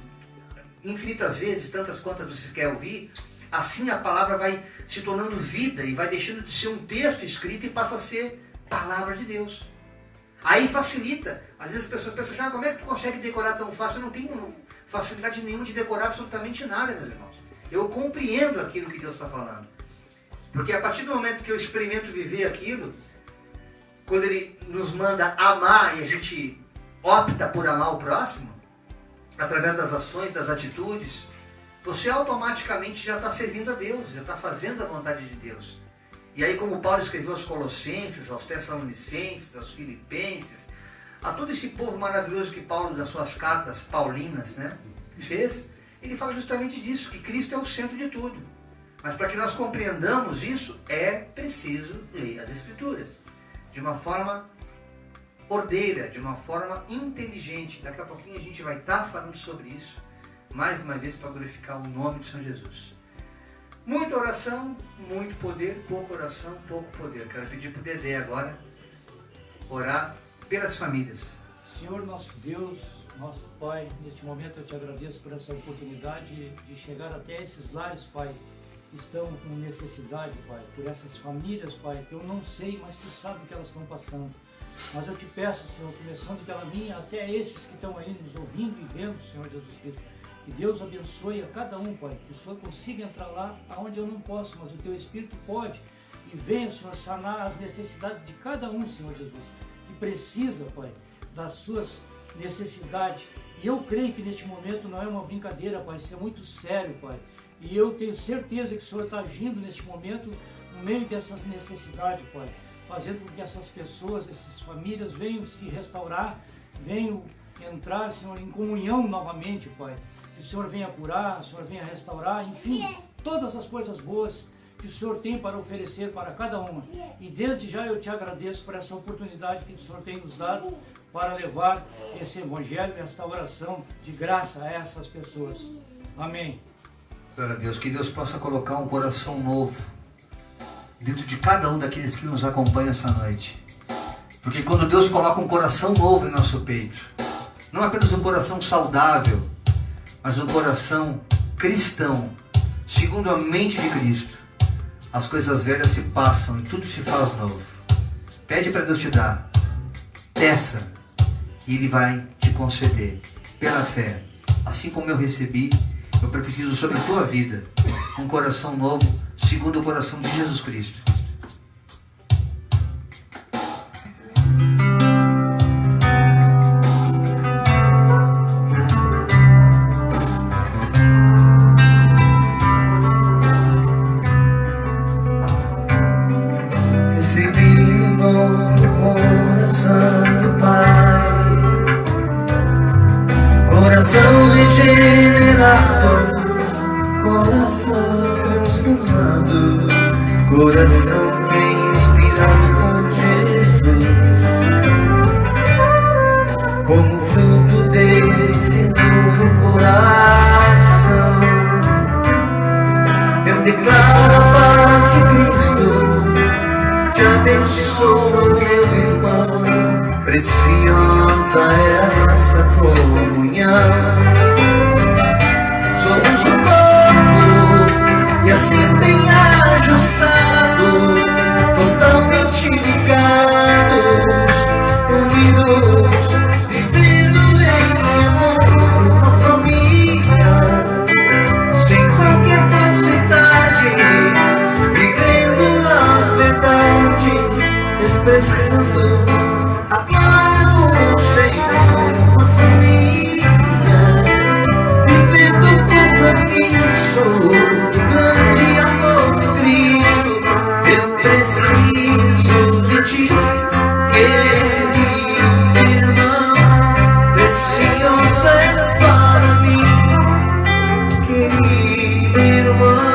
Speaker 1: infinitas vezes, tantas quantas você quer ouvir, assim a palavra vai se tornando vida e vai deixando de ser um texto escrito e passa a ser palavra de Deus. Aí facilita. Às vezes as pessoas pensam assim, como é que tu consegue decorar tão fácil? Eu não tenho facilidade nenhuma de decorar absolutamente nada, meus irmãos. Eu compreendo aquilo que Deus está falando. Porque a partir do momento que eu experimento viver aquilo, quando Ele nos manda amar e a gente opta por amar o próximo, através das ações, das atitudes, você automaticamente já está servindo a Deus, já está fazendo a vontade de Deus. E aí, como Paulo escreveu aos Colossenses, aos Tessalonicenses, aos Filipenses, a todo esse povo maravilhoso que Paulo, das suas cartas paulinas, fez, ele fala justamente disso, que Cristo é o centro de tudo. Mas para que nós compreendamos isso, é preciso ler as Escrituras de uma forma ordeira, de uma forma inteligente. Daqui a pouquinho a gente vai estar falando sobre isso, mais uma vez para glorificar o nome de São Jesus. Muita oração, muito poder, pouca oração, pouco poder. Quero pedir para o Dedé agora orar pelas famílias.
Speaker 7: Senhor nosso Deus, nosso Pai, neste momento eu te agradeço por essa oportunidade de chegar até esses lares, Pai, que estão com necessidade, Pai, por essas famílias, Pai, que eu não sei, mas Tu sabe o que elas estão passando. Mas eu te peço, Senhor, começando pela minha, até esses que estão aí nos ouvindo e vendo, Senhor Jesus Cristo, que Deus abençoe a cada um, Pai, que o Senhor consiga entrar lá aonde eu não posso, mas o Teu Espírito pode, e venha, Senhor, sanar as necessidades de cada um, Senhor Jesus, que precisa, Pai, das suas necessidades. E eu creio que neste momento não é uma brincadeira, Pai, isso é muito sério, Pai. E eu tenho certeza que o Senhor está agindo neste momento no meio dessas necessidades, Pai, fazendo com que essas pessoas, essas famílias venham se restaurar, venham entrar, Senhor, em comunhão novamente, Pai. Que o Senhor venha curar, o Senhor venha restaurar, enfim, todas as coisas boas que o Senhor tem para oferecer para cada uma. E desde já eu te agradeço por essa oportunidade que o Senhor tem nos dado para levar esse evangelho, esta oração de graça a essas pessoas. Amém.
Speaker 1: Glória a Deus, que Deus possa colocar um coração novo dentro de cada um daqueles que nos acompanham essa noite. Porque quando Deus coloca um coração novo em nosso peito, não apenas um coração saudável, mas um coração cristão, segundo a mente de Cristo, as coisas velhas se passam e tudo se faz novo. Pede para Deus te dar, peça, e Ele vai te conceder, pela fé. Assim como eu recebi, eu profetizo sobre a tua vida um coração novo, segundo o coração de Jesus Cristo.
Speaker 8: Recebi um novo coração do Pai,
Speaker 1: Coração regenerado, coração transformado, coração bem inspirado por Jesus. Como fruto desse novo coração, eu declaro a paz de Cristo, te abençoo, meu irmão. Preciosa é a nossa comunhão. Somos um corpo e assim bem ajustado, totalmente ligados, unidos, vivendo em amor, uma família, sem qualquer falsidade, vivendo a verdade, expressando a glória do Senhor, uma família, vivendo o compromisso do grande amor de Cristo. Eu preciso de ti, querido irmão, precioso és para mim, querido irmão.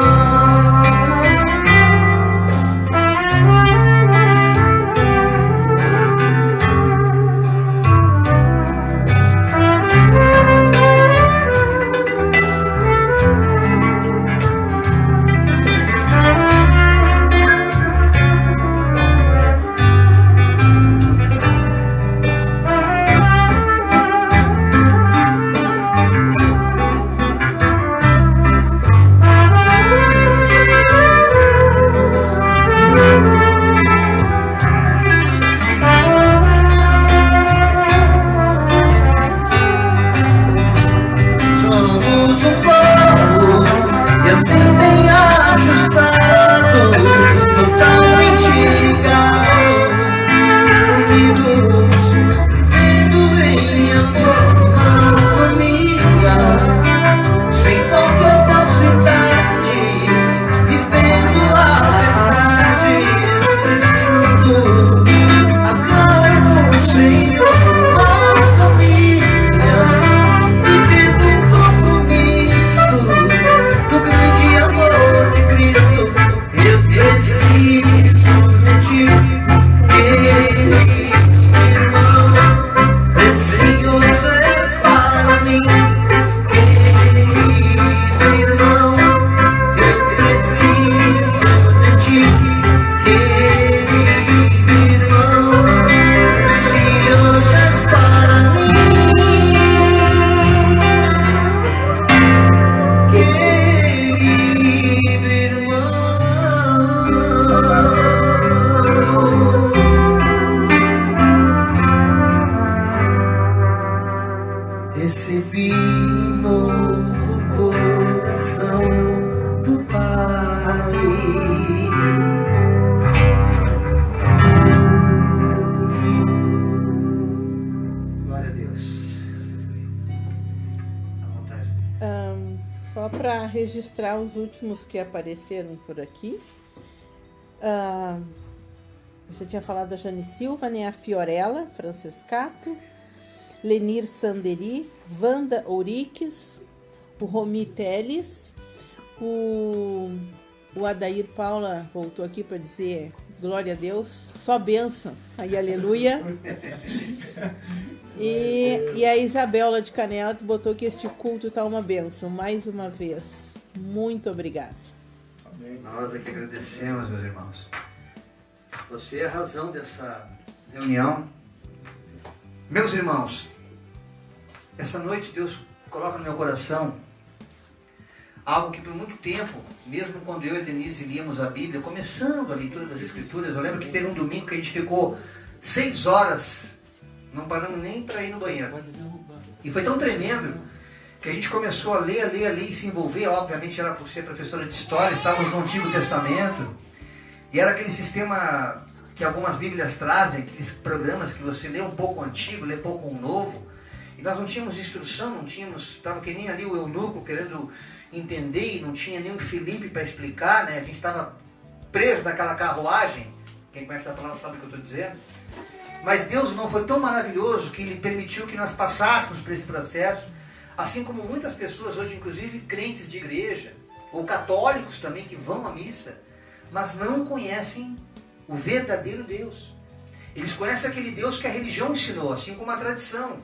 Speaker 1: Recebi novo coração do Pai. Glória a Deus. À vontade.
Speaker 2: Só para registrar os últimos que apareceram por aqui. Você tinha falado da Jane Silva, né? A Fiorella Francescato, Lenir Sanderi, Wanda Ouriques, o Romi Teles, o Adair Paula voltou aqui para dizer glória a Deus, só bênção, aí aleluia. E a Isabela de Canela botou que este culto está uma bênção, mais uma vez. Muito obrigada.
Speaker 1: Nós aqui agradecemos, meus irmãos. Você é a razão dessa reunião. Meus irmãos, essa noite Deus coloca no meu coração algo que por muito tempo, mesmo quando eu e a Denise líamos a Bíblia, começando a leitura das Escrituras, eu lembro que teve um domingo que a gente ficou 6 horas, não paramos nem para ir no banheiro. E foi tão tremendo que a gente começou a ler e se envolver. Obviamente era por ser professora de história, estávamos no Antigo Testamento, e era aquele sistema que algumas Bíblias trazem, aqueles programas que você lê um pouco o antigo, lê pouco o novo, e nós não tínhamos instrução, estava que nem ali o eunuco querendo entender, e não tinha nem o Felipe para explicar, né? A gente estava preso naquela carruagem, quem conhece a palavra sabe o que eu estou dizendo, mas Deus não foi tão maravilhoso que Ele permitiu que nós passássemos por esse processo, Assim como muitas pessoas hoje, inclusive crentes de igreja, ou católicos também, que vão à missa, mas não conhecem o verdadeiro Deus. Eles conhecem aquele Deus que a religião ensinou, assim como a tradição.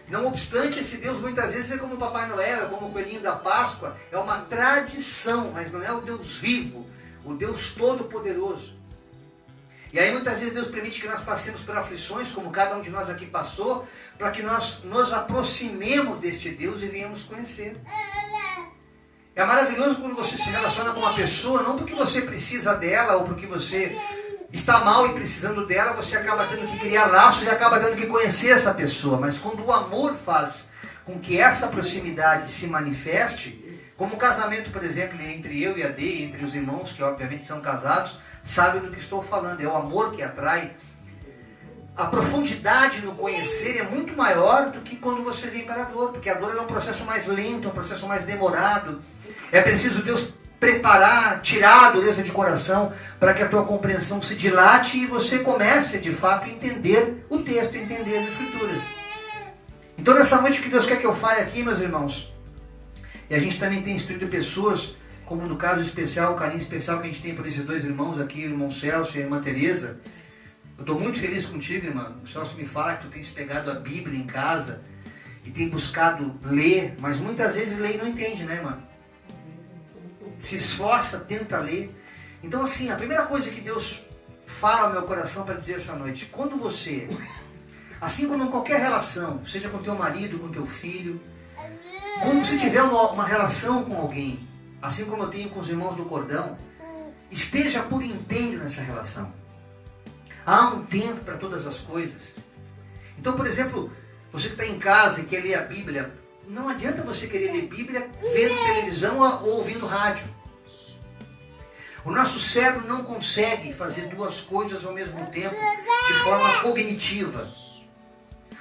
Speaker 1: Não obstante, esse Deus muitas vezes é como o Papai Noel, é como o Coelhinho da Páscoa, é uma tradição, mas não é o Deus vivo, o Deus Todo-Poderoso. E aí muitas vezes Deus permite que nós passemos por aflições, como cada um de nós aqui passou, para que nós nos aproximemos deste Deus e venhamos conhecer. É maravilhoso quando você se relaciona com uma pessoa, não porque você precisa dela ou porque você está mal e precisando dela, você acaba tendo que criar laços e acaba tendo que conhecer essa pessoa. Mas quando o amor faz com que essa proximidade se manifeste, como o casamento, por exemplo, entre eu e a Dei, entre os irmãos que obviamente são casados, sabem do que estou falando, é o amor que atrai. A profundidade no conhecer é muito maior do que quando você vem para a dor, porque a dor é um processo mais lento, um processo mais demorado. É preciso Deus preparar, tirar a dureza de coração para que a tua compreensão se dilate e você comece de fato a entender o texto, entender as Escrituras. Então nessa noite o que Deus quer que eu fale aqui, meus irmãos, e a gente também tem instruído pessoas, como no caso especial, o carinho especial que a gente tem por esses dois irmãos aqui, o irmão Celso e a irmã Teresa. Eu estou muito feliz contigo, irmã. O Celso me fala que tu tens pegado a Bíblia em casa e tem buscado ler, mas muitas vezes lê e não entende, né, irmã? Se esforça, tenta ler. Então assim, a primeira coisa que Deus fala ao meu coração para dizer essa noite, quando você, assim como em qualquer relação, seja com teu marido, com teu filho, quando você tiver uma relação com alguém, assim como eu tenho com os irmãos do cordão, esteja por inteiro nessa relação. Há um tempo para todas as coisas. Então, por exemplo, você que está em casa e quer ler a Bíblia, não adianta você querer ler Bíblia vendo televisão ou ouvindo rádio. O nosso cérebro não consegue fazer duas coisas ao mesmo tempo de forma cognitiva.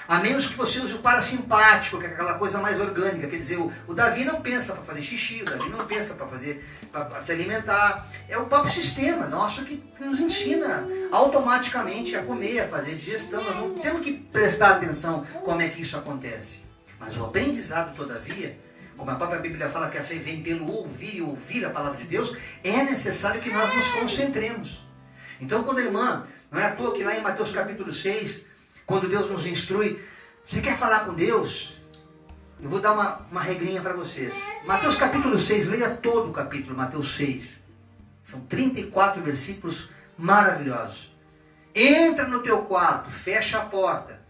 Speaker 1: A menos que você use o parasimpático, que é aquela coisa mais orgânica. Quer dizer, o Davi não pensa para fazer xixi, o Davi não pensa para se alimentar. É o próprio sistema nosso que nos ensina automaticamente a comer, a fazer digestão. Nós não temos que prestar atenção como é que isso acontece. Mas o aprendizado, todavia, como a própria Bíblia fala que a fé vem pelo ouvir e ouvir a palavra de Deus, é necessário que nós nos concentremos. Então, quando a irmã, não é à toa que lá em Mateus capítulo 6, quando Deus nos instrui, você quer falar com Deus? Eu vou dar uma regrinha para vocês. Mateus capítulo 6, leia todo o capítulo, Mateus 6. São 34 versículos maravilhosos. Entra no teu quarto, fecha a porta,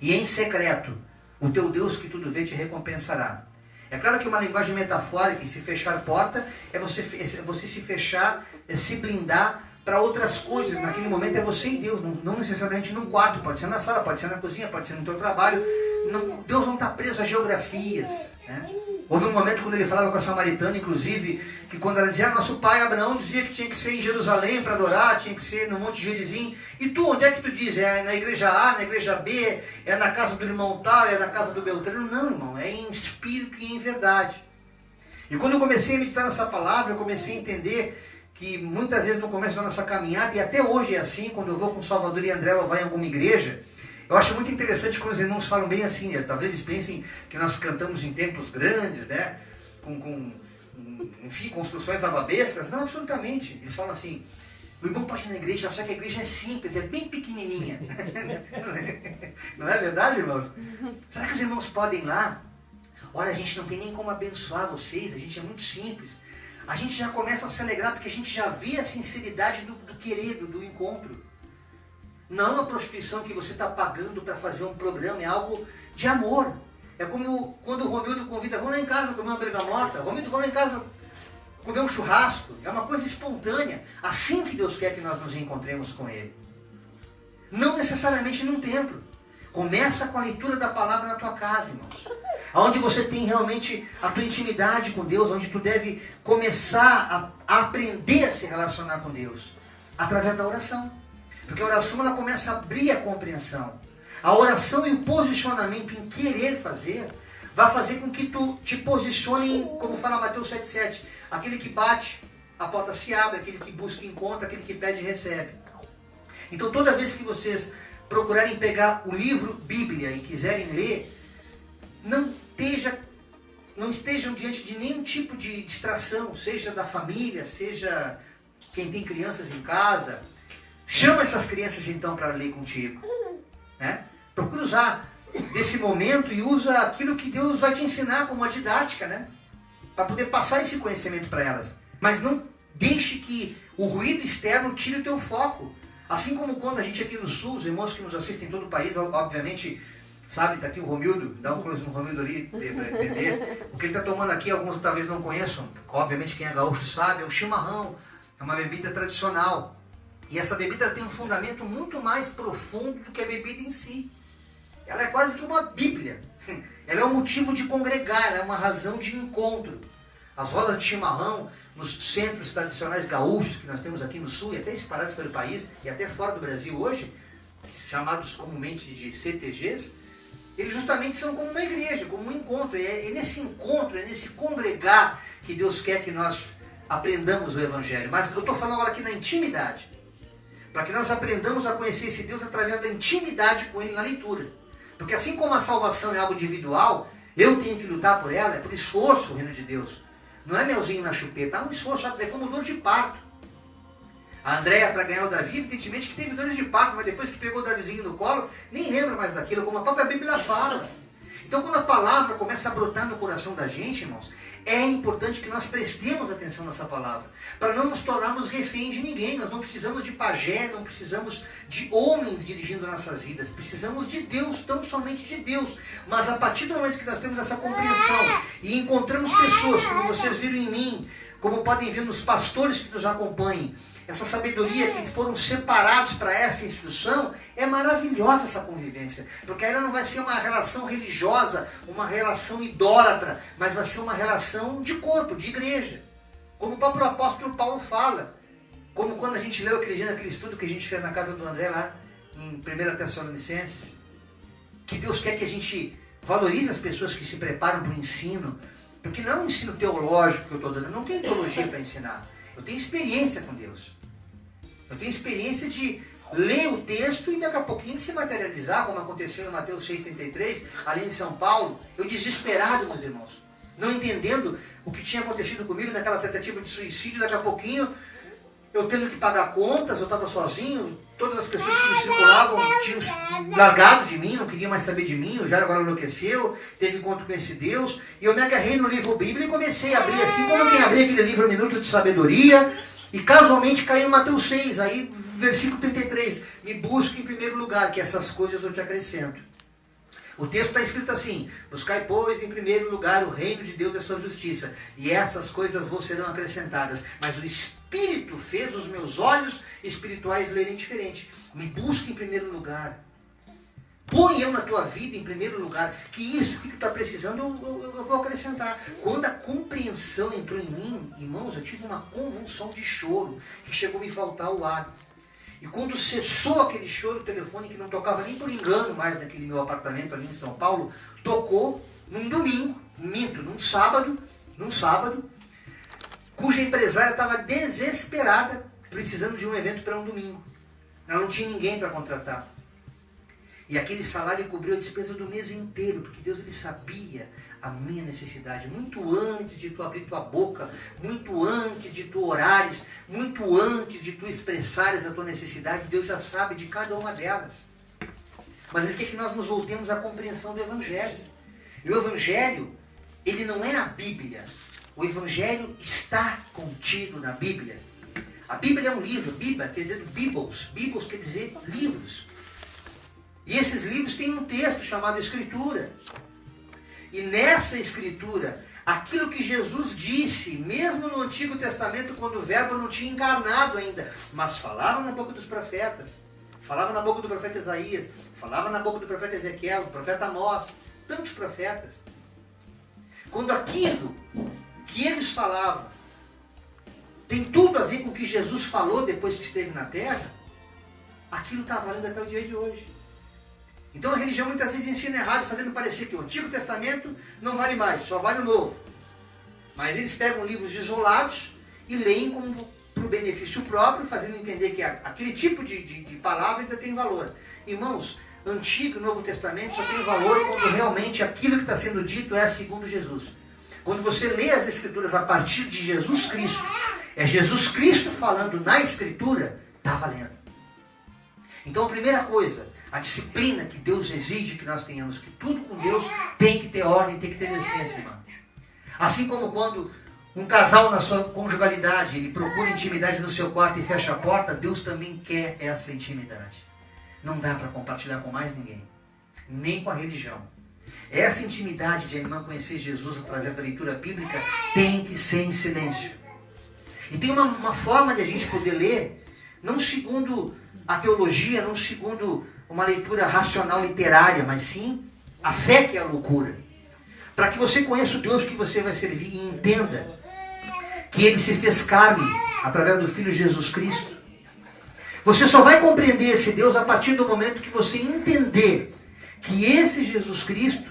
Speaker 1: e em secreto, o teu Deus que tudo vê te recompensará. É claro que uma linguagem metafórica, em se fechar a porta, é você se fechar, é se blindar para outras coisas. Naquele momento é você e Deus, não necessariamente num quarto, pode ser na sala, pode ser na cozinha, pode ser no teu trabalho. Não, Deus não está preso a geografias, né? Houve um momento quando ele falava com a samaritana, inclusive, que quando ela dizia, nosso pai Abraão dizia que tinha que ser em Jerusalém para adorar, tinha que ser no Monte Gerizim. E tu, onde é que tu diz? É na igreja A, na igreja B, é na casa do irmão tal, é na casa do Beltrano? Não, irmão, é em espírito e em verdade. E quando eu comecei a meditar nessa palavra, eu comecei a entender que muitas vezes no começo da nossa caminhada, e até hoje é assim, quando eu vou com Salvador e André, ou vai em alguma igreja, eu acho muito interessante quando os irmãos falam bem assim, né? Talvez eles pensem que nós cantamos em templos grandes, né? Enfim, construções bababescas. Não, absolutamente. Eles falam assim, o irmão pode ir na igreja, só que a igreja é simples, é bem pequenininha. Não é verdade, irmãos? Será que os irmãos podem ir lá? Olha, a gente não tem nem como abençoar vocês, a gente é muito simples. A gente já começa a se alegrar porque a gente já vê a sinceridade do querer, do encontro. Não a prostituição que você está pagando para fazer um programa, é algo de amor. É como quando o Romildo convida, vamos lá em casa comer uma bergamota, Romildo, vamos lá em casa comer um churrasco. É uma coisa espontânea. Assim que Deus quer que nós nos encontremos com Ele. Não necessariamente num templo. Começa com a leitura da palavra na tua casa, irmãos. Onde você tem realmente a tua intimidade com Deus, onde tu deve começar a aprender a se relacionar com Deus. Através da oração. Porque a oração ela começa a abrir a compreensão. A oração e o posicionamento em querer fazer, vai fazer com que tu te posicione, como fala Mateus 7,7, aquele que bate, a porta se abre, aquele que busca encontra, aquele que pede recebe. Então toda vez que vocês procurarem pegar o livro Bíblia e quiserem ler, não estejam diante de nenhum tipo de distração, seja da família, seja quem tem crianças em casa. Chama essas crianças então para ler contigo, né? Procura usar desse momento e usa aquilo que Deus vai te ensinar como a didática, né? Para poder passar esse conhecimento para elas. Mas não deixe que o ruído externo tire o teu foco. Assim como quando a gente aqui no Sul, os irmãos que nos assistem em todo o país, obviamente, sabe, tá aqui o Romildo, dá um close no Romildo ali para entender. O que ele está tomando aqui, alguns talvez não conheçam, obviamente quem é gaúcho sabe, é o chimarrão, é uma bebida tradicional. E essa bebida tem um fundamento muito mais profundo do que a bebida em si. Ela é quase que uma bíblia. Ela é um motivo de congregar, ela é uma razão de encontro. As rodas de chimarrão nos centros tradicionais gaúchos que nós temos aqui no Sul e até espalhados pelo país e até fora do Brasil hoje, chamados comumente de CTGs, eles justamente são como uma igreja, como um encontro. É nesse encontro, é nesse congregar que Deus quer que nós aprendamos o Evangelho. Mas eu estou falando agora aqui na intimidade, para que nós aprendamos a conhecer esse Deus através da intimidade com Ele na leitura. Porque assim como a salvação é algo individual, eu tenho que lutar por ela, é por esforço o reino de Deus. Não é melzinho na chupeta, é um esforço, é como dor de parto. A Andréia, para ganhar o Davi, evidentemente que teve dores de parto, mas depois que pegou o Davizinho no colo, nem lembra mais daquilo, como a própria Bíblia fala. Então quando a palavra começa a brotar no coração da gente, irmãos, é importante que nós prestemos atenção nessa palavra, para não nos tornarmos reféns de ninguém. Nós não precisamos de pajé, não precisamos de homens dirigindo nossas vidas, precisamos de Deus, tão somente de Deus. Mas a partir do momento que nós temos essa compreensão e encontramos pessoas, como vocês viram em mim, como podem ver nos pastores que nos acompanhem, essa sabedoria que foram separados para essa instrução, é maravilhosa essa convivência. Porque aí não vai ser uma relação religiosa, uma relação idólatra, mas vai ser uma relação de corpo, de igreja. Como o próprio apóstolo Paulo fala. Como quando a gente leu aquele estudo que a gente fez na casa do André lá, em 1 Tessalonicenses, que Deus quer que a gente valorize as pessoas que se preparam para o ensino, porque não é um ensino teológico que eu estou dando, eu não tenho teologia para ensinar. Eu tenho experiência com Deus. Eu tenho experiência de ler o texto e daqui a pouquinho se materializar, como aconteceu em Mateus 6,33, ali em São Paulo. Eu desesperado, meus irmãos, não entendendo o que tinha acontecido comigo naquela tentativa de suicídio. Daqui a pouquinho, eu tendo que pagar contas, eu estava sozinho, todas as pessoas que me circulavam tinham largado de mim, não queriam mais saber de mim, o Jairo agora enlouqueceu, teve encontro com esse Deus, e eu me agarrei no livro Bíblia e comecei a abrir assim, como quem abria aquele livro Minutos de Sabedoria, e casualmente caiu em Mateus 6, aí versículo 33, me busque em primeiro lugar, que essas coisas eu te acrescento. O texto está escrito assim: buscai, pois, em primeiro lugar o reino de Deus e a sua justiça, e essas coisas vos serão acrescentadas. Mas o Espírito fez os meus olhos espirituais lerem diferente. Me busque em primeiro lugar. Põe eu na tua vida em primeiro lugar, que isso que tu está precisando eu vou acrescentar. Quando a compreensão entrou em mim, irmãos, eu tive uma convulsão de choro, que chegou a me faltar o ar. E quando cessou aquele choro, o telefone que não tocava nem por engano mais naquele meu apartamento ali em São Paulo, tocou num domingo, num sábado, cuja empresária estava desesperada, precisando de um evento para um domingo. Ela não tinha ninguém para contratar. E aquele salário cobriu a despesa do mês inteiro, porque Deus ele sabia a minha necessidade, muito antes de tu abrir tua boca, muito antes de tu orares, muito antes de tu expressares a tua necessidade, Deus já sabe de cada uma delas. Mas Ele quer que nós nos voltemos à compreensão do Evangelho. E o Evangelho, ele não é a Bíblia. O Evangelho está contido na Bíblia. A Bíblia é um livro, Bíblia quer dizer Bíblios quer dizer livros. E esses livros têm um texto chamado Escritura. E nessa Escritura, aquilo que Jesus disse, mesmo no Antigo Testamento, quando o Verbo não tinha encarnado ainda, mas falava na boca dos profetas, falava na boca do profeta Isaías, falava na boca do profeta Ezequiel, do profeta Amós, tantos profetas. Quando aquilo que eles falavam tem tudo a ver com o que Jesus falou depois que esteve na terra, aquilo está valendo até o dia de hoje. Então a religião muitas vezes ensina errado, fazendo parecer que o Antigo Testamento não vale mais, só vale o Novo. Mas eles pegam livros isolados e leem como para o benefício próprio, fazendo entender que aquele tipo de palavra ainda tem valor. Irmãos, Antigo e Novo Testamento só tem valor quando realmente aquilo que está sendo dito é segundo Jesus. Quando você lê as Escrituras a partir de Jesus Cristo, é Jesus Cristo falando na Escritura, está valendo. Então a primeira coisa, a disciplina que Deus exige que nós tenhamos, que tudo com Deus tem que ter ordem, tem que ter decência, irmão. Assim como quando um casal na sua conjugalidade, ele procura intimidade no seu quarto e fecha a porta, Deus também quer essa intimidade. Não dá para compartilhar com mais ninguém, nem com a religião. Essa intimidade de a irmã conhecer Jesus através da leitura bíblica tem que ser em silêncio. E tem uma forma de a gente poder ler, não segundo a teologia, não segundo uma leitura racional literária, mas sim a fé que é a loucura. Para que você conheça o Deus que você vai servir e entenda que Ele se fez carne através do Filho Jesus Cristo. Você só vai compreender esse Deus a partir do momento que você entender que esse Jesus Cristo,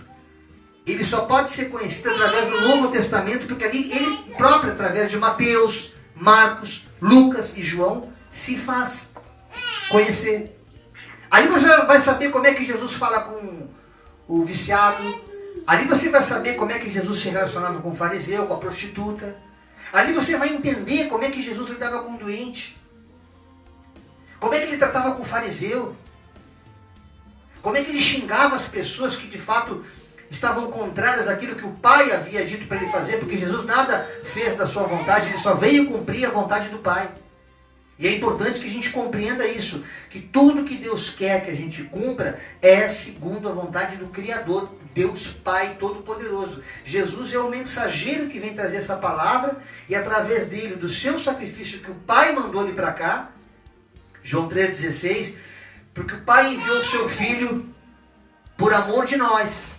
Speaker 1: Ele só pode ser conhecido através do Novo Testamento, porque ali Ele próprio, através de Mateus, Marcos, Lucas e João, se faz conhecer. Ali você vai saber como é que Jesus fala com o viciado. Ali você vai saber como é que Jesus se relacionava com o fariseu, com a prostituta. Ali você vai entender como é que Jesus lidava com o doente. Como é que ele tratava com o fariseu. Como é que ele xingava as pessoas que de fato estavam contrárias àquilo que o Pai havia dito para ele fazer, porque Jesus nada fez da sua vontade, ele só veio cumprir a vontade do Pai. E é importante que a gente compreenda isso, que tudo que Deus quer que a gente cumpra é segundo a vontade do Criador, Deus Pai Todo-Poderoso. Jesus é o mensageiro que vem trazer essa palavra, e através dele, do seu sacrifício que o Pai mandou ele para cá, João 3,16, porque o Pai enviou o seu Filho por amor de nós.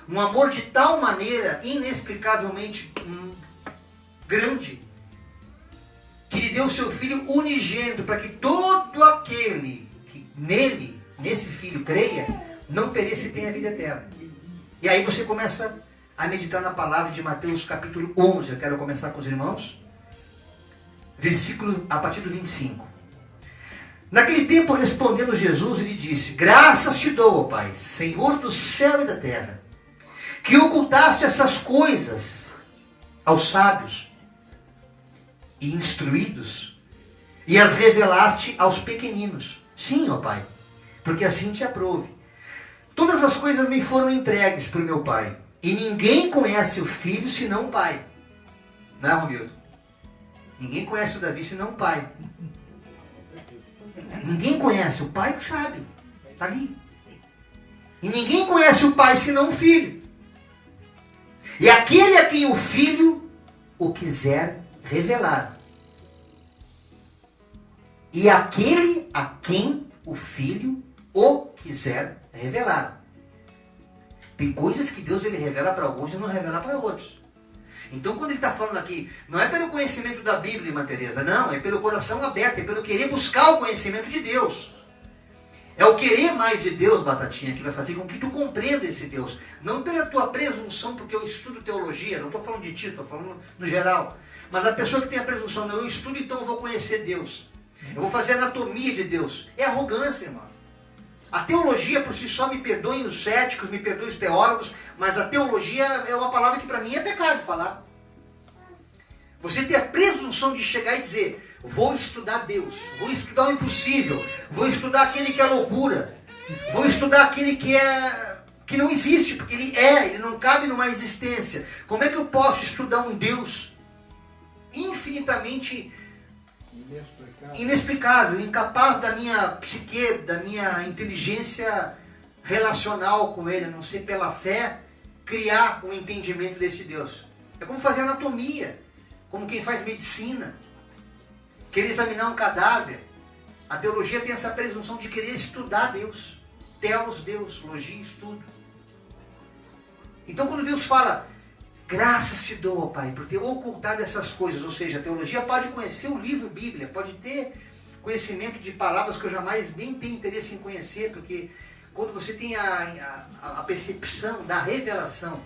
Speaker 1: Um amor de tal maneira, inexplicavelmente grande, que Ele deu o seu Filho unigênito, para que todo aquele que nele, nesse Filho, creia, não pereça e tenha vida eterna. E aí você começa a meditar na palavra de Mateus capítulo 11. Eu quero começar com os irmãos. Versículo a partir do 25. Naquele tempo, respondendo Jesus, ele disse: graças te dou, ó Pai, Senhor do céu e da terra, que ocultaste essas coisas aos sábios e instruídos, e as revelaste aos pequeninos. Sim, ó Pai, porque assim te aprouve. Todas as coisas me foram entregues por meu Pai, e ninguém conhece o Filho senão o Pai. Não é, Romildo? Ninguém conhece o Davi senão o Pai. Ninguém conhece o Pai, que sabe. Está ali. E ninguém conhece o Pai senão o Filho. E aquele a quem o Filho o quiser revelar. E aquele a quem o Filho o quiser revelar. Tem coisas que Deus ele revela para alguns e não revela para outros. Então quando ele está falando aqui, não é pelo conhecimento da Bíblia, irmã Teresa, não, é pelo coração aberto, é pelo querer buscar o conhecimento de Deus. É o querer mais de Deus, Batatinha, que vai fazer com que tu compreenda esse Deus. Não pela tua presunção, porque eu estudo teologia, não estou falando de ti, estou falando no geral. Mas a pessoa que tem a presunção, não, eu estudo, então eu vou conhecer Deus. Eu vou fazer a anatomia de Deus. É arrogância, irmão. A teologia por si só, me perdoem os céticos, me perdoem os teólogos, mas a teologia é uma palavra que para mim é pecado falar. Você ter a presunção de chegar e dizer: vou estudar Deus, vou estudar o impossível, vou estudar aquele que é loucura, vou estudar aquele que não existe, porque ele não cabe numa existência. Como é que eu posso estudar um Deus infinitamente inexplicável, incapaz da minha psique, da minha inteligência relacional com ele, a não ser pela fé, criar um entendimento desse Deus? É como fazer anatomia, como quem faz medicina, querer examinar um cadáver. A teologia tem essa presunção de querer estudar Deus. Telos, Deus, logia, estudo. Então quando Deus fala: graças te dou, ó Pai, por ter ocultado essas coisas. Ou seja, a teologia pode conhecer o livro Bíblia, pode ter conhecimento de palavras que eu jamais nem tenho interesse em conhecer, porque quando você tem a percepção da revelação,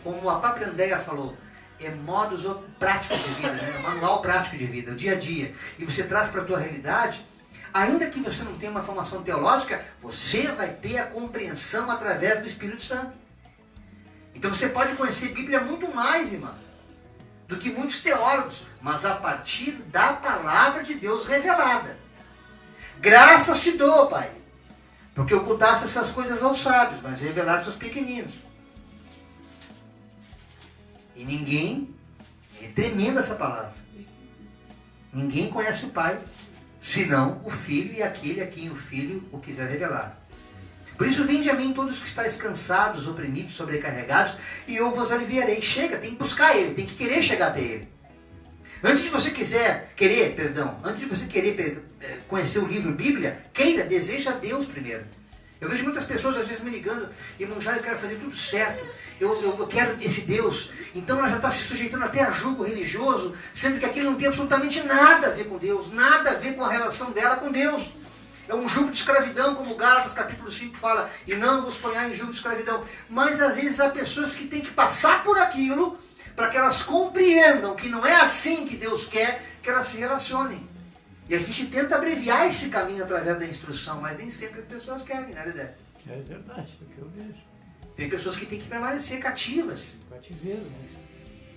Speaker 1: como a própria Andréia falou, é modus prático de vida, né? Manual prático de vida, o dia a dia, e você traz para a tua realidade, Ainda que você não tenha uma formação teológica, você vai ter a compreensão através do Espírito Santo. Então você pode conhecer a Bíblia muito mais, irmão, do que muitos teólogos, mas a partir da palavra de Deus revelada. Graças te dou, Pai, porque ocultaste essas coisas aos sábios, mas revelaste aos pequeninos. E ninguém, é tremenda essa palavra, ninguém conhece o Pai, senão o Filho e aquele a quem o Filho o quiser revelar. Por isso, vinde a mim todos que estáis cansados, oprimidos, sobrecarregados, e eu vos aliviarei. Chega, tem que buscar Ele, tem que querer chegar até Ele. Antes de você querer conhecer o livro Bíblia, deseja Deus primeiro. Eu vejo muitas pessoas às vezes me ligando, irmão, já eu quero fazer tudo certo, eu quero esse Deus. Então ela já está se sujeitando até a julgo religioso, sendo que aquilo não tem absolutamente nada a ver com Deus, nada a ver com a relação dela com Deus. É um jugo de escravidão, como Gálatas capítulo 5 fala, e não vos ponhar em jugo de escravidão. Mas às vezes há pessoas que têm que passar por aquilo para que elas compreendam que não é assim que Deus quer que elas se relacionem. E a gente tenta abreviar esse caminho através da instrução, mas nem sempre as pessoas querem, né, Dedé?
Speaker 7: É verdade, é o que eu vejo.
Speaker 1: Tem pessoas que têm que permanecer cativas
Speaker 7: Cativeiro, né?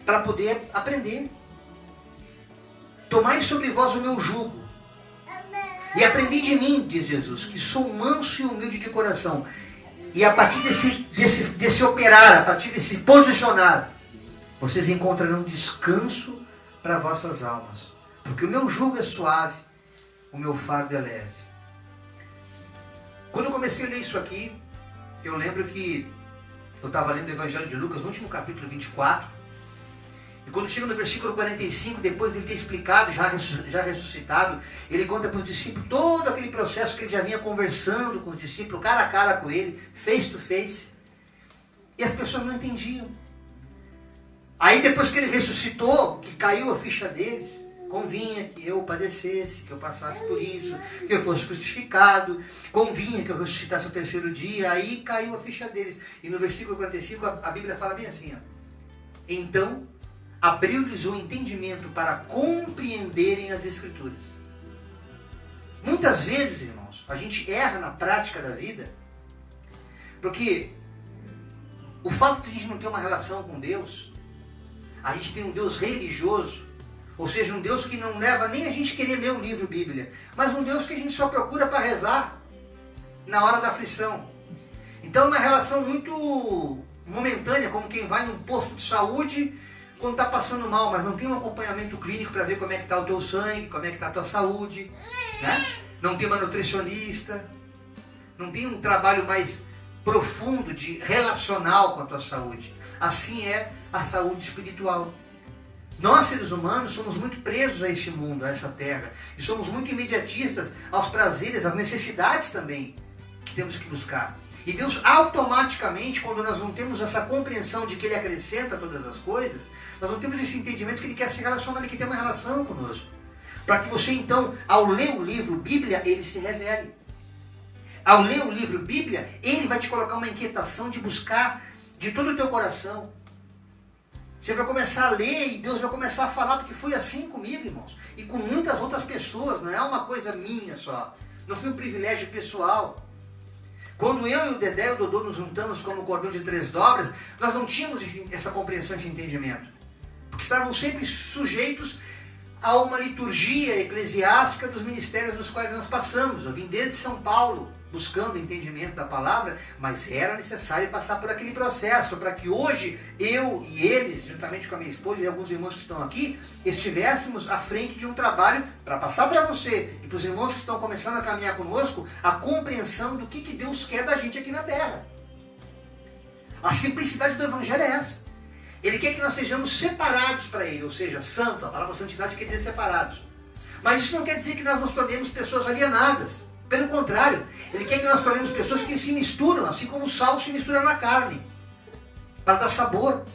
Speaker 1: para poder aprender. Tomai sobre vós o meu jugo e aprendi de mim, diz Jesus, que sou manso e humilde de coração. E a partir desse operar, a partir desse posicionar, vocês encontrarão descanso para vossas almas. Porque o meu jugo é suave, o meu fardo é leve. Quando eu comecei a ler isso aqui, eu lembro que eu estava lendo o Evangelho de Lucas, no último capítulo 24, e quando chega no versículo 45, depois de ele ter explicado, já ressuscitado, ele conta para os discípulos todo aquele processo que ele já vinha conversando com os discípulos, cara a cara com ele, face to face, e as pessoas não entendiam. Aí depois que ele ressuscitou, que caiu a ficha deles, convinha que eu padecesse, que eu passasse por isso, que eu fosse crucificado, convinha que eu ressuscitasse no terceiro dia, aí caiu a ficha deles. E no versículo 45 a Bíblia fala bem assim, ó, então abriu-lhes o entendimento para compreenderem as Escrituras. Muitas vezes, irmãos, a gente erra na prática da vida, porque o fato de a gente não ter uma relação com Deus, a gente tem um Deus religioso, ou seja, um Deus que não leva nem a gente querer ler o livro Bíblia, mas um Deus que a gente só procura para rezar na hora da aflição. Então, uma relação muito momentânea, como quem vai num posto de saúde quando está passando mal, mas não tem um acompanhamento clínico para ver como é que está o teu sangue, como é que está a tua saúde, né? Não tem uma nutricionista, não tem um trabalho mais profundo de relacional com a tua saúde. Assim é a saúde espiritual. Nós, seres humanos, somos muito presos a esse mundo, a essa terra, e somos muito imediatistas aos prazeres, às necessidades também que temos que buscar. E Deus automaticamente, quando nós não temos essa compreensão de que Ele acrescenta todas as coisas, nós não temos esse entendimento que Ele quer se relacionar, Ele quer ter uma relação conosco. Para que você então, ao ler o livro Bíblia, Ele se revele. Ao ler o livro Bíblia, Ele vai te colocar uma inquietação de buscar de todo o teu coração. Você vai começar a ler e Deus vai começar a falar, porque foi assim comigo, irmãos. E com muitas outras pessoas, não é uma coisa minha só. Não foi um privilégio pessoal. Quando eu e o Dedé e o Dodô nos juntamos como cordão de 3 dobras, nós não tínhamos essa compreensão, esse entendimento. Porque estávamos sempre sujeitos a uma liturgia eclesiástica dos ministérios dos quais nós passamos. Eu vim desde São Paulo buscando o entendimento da palavra, mas era necessário passar por aquele processo para que hoje eu e eles, juntamente com a minha esposa e alguns irmãos que estão aqui, estivéssemos à frente de um trabalho para passar para você e para os irmãos que estão começando a caminhar conosco a compreensão do que Deus quer da gente aqui na terra. A simplicidade do Evangelho é essa. Ele quer que nós sejamos separados para Ele, ou seja, santo. A palavra santidade quer dizer separados. Mas isso não quer dizer que nós nos tornemos pessoas alienadas. Pelo contrário, Ele quer que nós tornemos pessoas que se misturam, assim como o sal se mistura na carne, para dar sabor.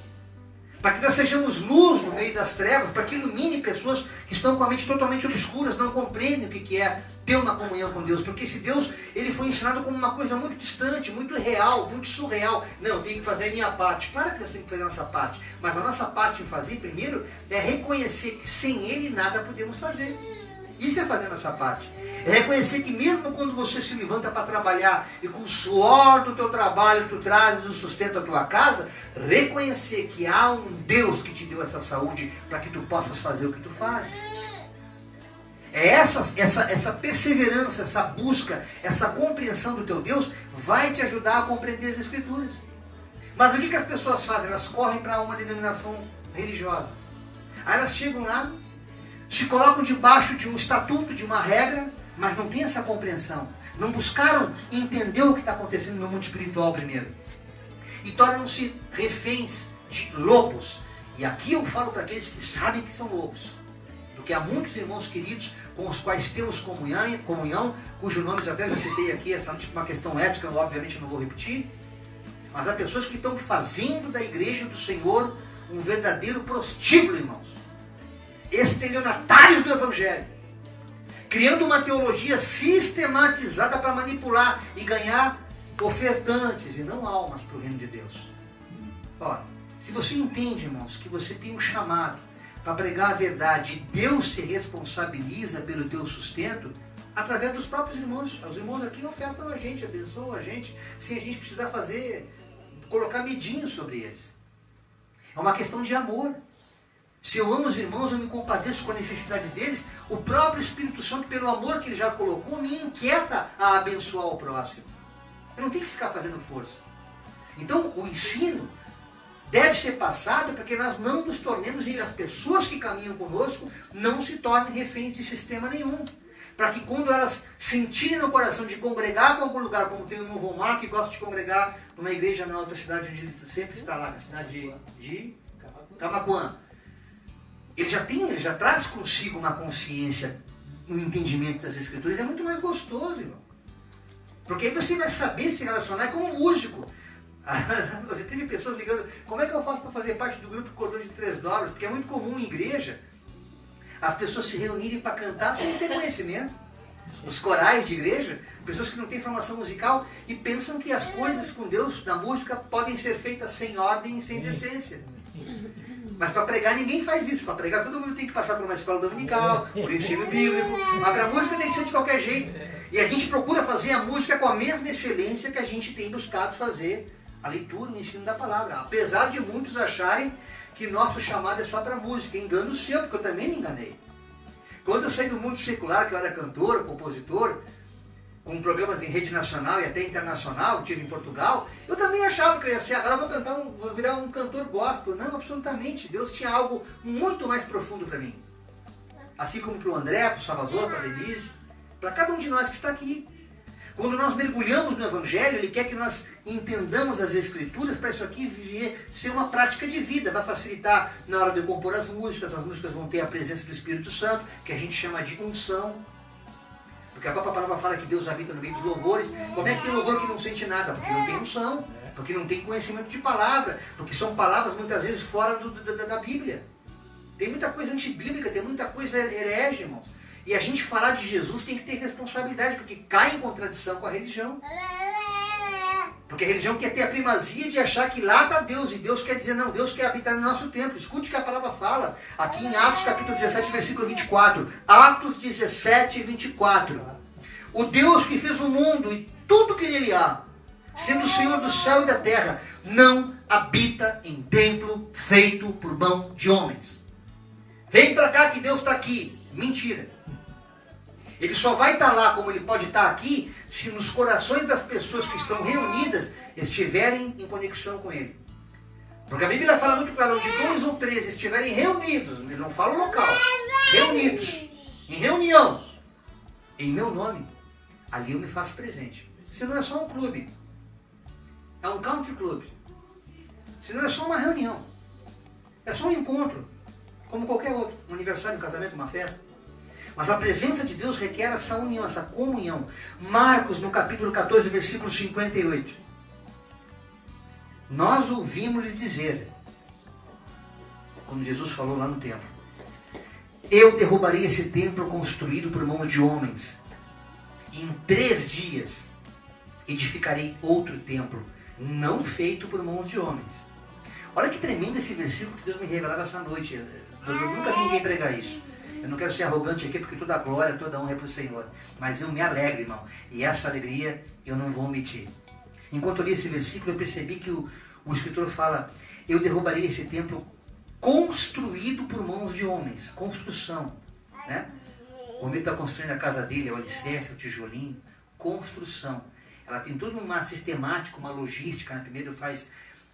Speaker 1: Para que nós sejamos luz no meio das trevas, para que ilumine pessoas que estão com a mente totalmente obscuras, não compreendem o que é ter uma comunhão com Deus. Porque esse Deus, Ele foi ensinado como uma coisa muito distante, muito real, muito surreal. Não, eu tenho que fazer a minha parte. Claro que nós temos que fazer a nossa parte. Mas a nossa parte em fazer, primeiro, é reconhecer que sem Ele nada podemos fazer. Isso é fazer a nossa parte. É reconhecer que mesmo quando você se levanta para trabalhar e com o suor do teu trabalho tu trazes o sustento à tua casa, reconhecer que há um Deus que te deu essa saúde para que tu possas fazer o que tu fazes. É essa perseverança, essa busca, essa compreensão do teu Deus vai te ajudar a compreender as Escrituras. Mas o que as pessoas fazem? Elas correm para uma denominação religiosa. Aí elas chegam lá, se colocam debaixo de um estatuto, de uma regra, mas não tem essa compreensão. Não buscaram entender o que está acontecendo no mundo espiritual primeiro. E tornam-se reféns de lobos. E aqui eu falo para aqueles que sabem que são lobos. Porque há muitos irmãos queridos com os quais temos comunhão, cujos nomes até já citei aqui, essa noite por uma questão ética, obviamente não vou repetir. Mas há pessoas que estão fazendo da igreja do Senhor um verdadeiro prostíbulo, irmãos. Estelionatários do Evangelho. Criando uma teologia sistematizada para manipular e ganhar ofertantes e não almas para o reino de Deus. Ora, se você entende, irmãos, que você tem um chamado para pregar a verdade e Deus se responsabiliza pelo teu sustento, através dos próprios irmãos. Os irmãos aqui ofertam a gente, abençoam a gente, sem a gente precisar colocar medinho sobre eles. É uma questão de amor. Se eu amo os irmãos, eu me compadeço com a necessidade deles, o próprio Espírito Santo, pelo amor que ele já colocou, me inquieta a abençoar o próximo. Eu não tenho que ficar fazendo força. Então, o ensino deve ser passado para que nós não nos tornemos, e as pessoas que caminham conosco não se tornem reféns de sistema nenhum. Para que quando elas sentirem no coração de congregar com algum lugar, como tem o novo Omar, que gosta de congregar numa igreja na outra cidade onde ele sempre está lá, na cidade de Camaquã. Ele já traz consigo uma consciência, um entendimento das Escrituras. É muito mais gostoso, irmão. Porque aí você vai saber se relacionar como músico. Você teve pessoas ligando, como é que eu faço para fazer parte do grupo Cordões de 3 Dobras? Porque é muito comum em igreja as pessoas se reunirem para cantar sem ter conhecimento. Os corais de igreja, pessoas que não têm formação musical e pensam que as coisas com Deus, na música, podem ser feitas sem ordem e sem decência. Mas para pregar ninguém faz isso. Para pregar todo mundo tem que passar por uma escola dominical, por ensino bíblico. Mas para a música tem que ser de qualquer jeito. E a gente procura fazer a música com a mesma excelência que a gente tem buscado fazer a leitura, o ensino da palavra. Apesar de muitos acharem que nosso chamado é só para música. Engano seu, porque eu também me enganei. Quando eu saí do mundo secular, que eu era cantor, compositor, com programas em rede nacional e até internacional, tive em Portugal, eu também achava que eu ia ser, agora vou virar um cantor gospel. Não, absolutamente. Deus tinha algo muito mais profundo para mim. Assim como para o André, para o Salvador, para a Denise, para cada um de nós que está aqui. Quando nós mergulhamos no Evangelho, Ele quer que nós entendamos as Escrituras para isso aqui ser uma prática de vida. Vai facilitar na hora de eu compor as músicas vão ter a presença do Espírito Santo, que a gente chama de unção. Porque a própria palavra fala que Deus habita no meio dos louvores. Como é que tem louvor que não sente nada? Porque não tem unção, porque não tem conhecimento de palavra, porque são palavras muitas vezes fora da Bíblia. Tem muita coisa antibíblica, tem muita coisa herege, irmãos. E a gente falar de Jesus tem que ter responsabilidade, porque cai em contradição com a religião. Porque a religião quer ter a primazia de achar que lá está Deus, e Deus quer dizer, não, Deus quer habitar no nosso templo. Escute o que a palavra fala, aqui em Atos capítulo 17, versículo 24. Atos 17, 24. O Deus que fez o mundo e tudo que nele há, sendo o Senhor do céu e da terra, não habita em templo feito por mão de homens. Vem para cá que Deus está aqui. Mentira. Ele só vai estar lá como ele pode estar aqui se nos corações das pessoas que estão reunidas estiverem em conexão com ele. Porque a Bíblia fala muito claro, onde 2 ou 3 estiverem reunidos, ele não fala o local, reunidos, em reunião, em meu nome, ali eu me faço presente. Se não é só um clube, é um country club. Se não é só uma reunião, é só um encontro, como qualquer outro, um aniversário, um casamento, uma festa. Mas a presença de Deus requer essa união, essa comunhão. Marcos, no capítulo 14, versículo 58. Nós ouvimos-lhes dizer, quando Jesus falou lá no templo, eu derrubarei esse templo construído por mão de homens. E em 3 dias edificarei outro templo, não feito por mãos de homens. Olha que tremendo esse versículo que Deus me revelava essa noite. Eu nunca vi ninguém pregar isso. Eu não quero ser arrogante aqui, porque toda a glória, toda a honra é para o Senhor. Mas eu me alegro, irmão. E essa alegria eu não vou omitir. Enquanto eu li esse versículo, eu percebi que o escritor fala: eu derrubarei esse templo construído por mãos de homens. Construção, né? O homem está construindo a casa dele, o alicerce, o tijolinho. Construção. Ela tem toda uma sistemática, uma logística, né? Primeiro faz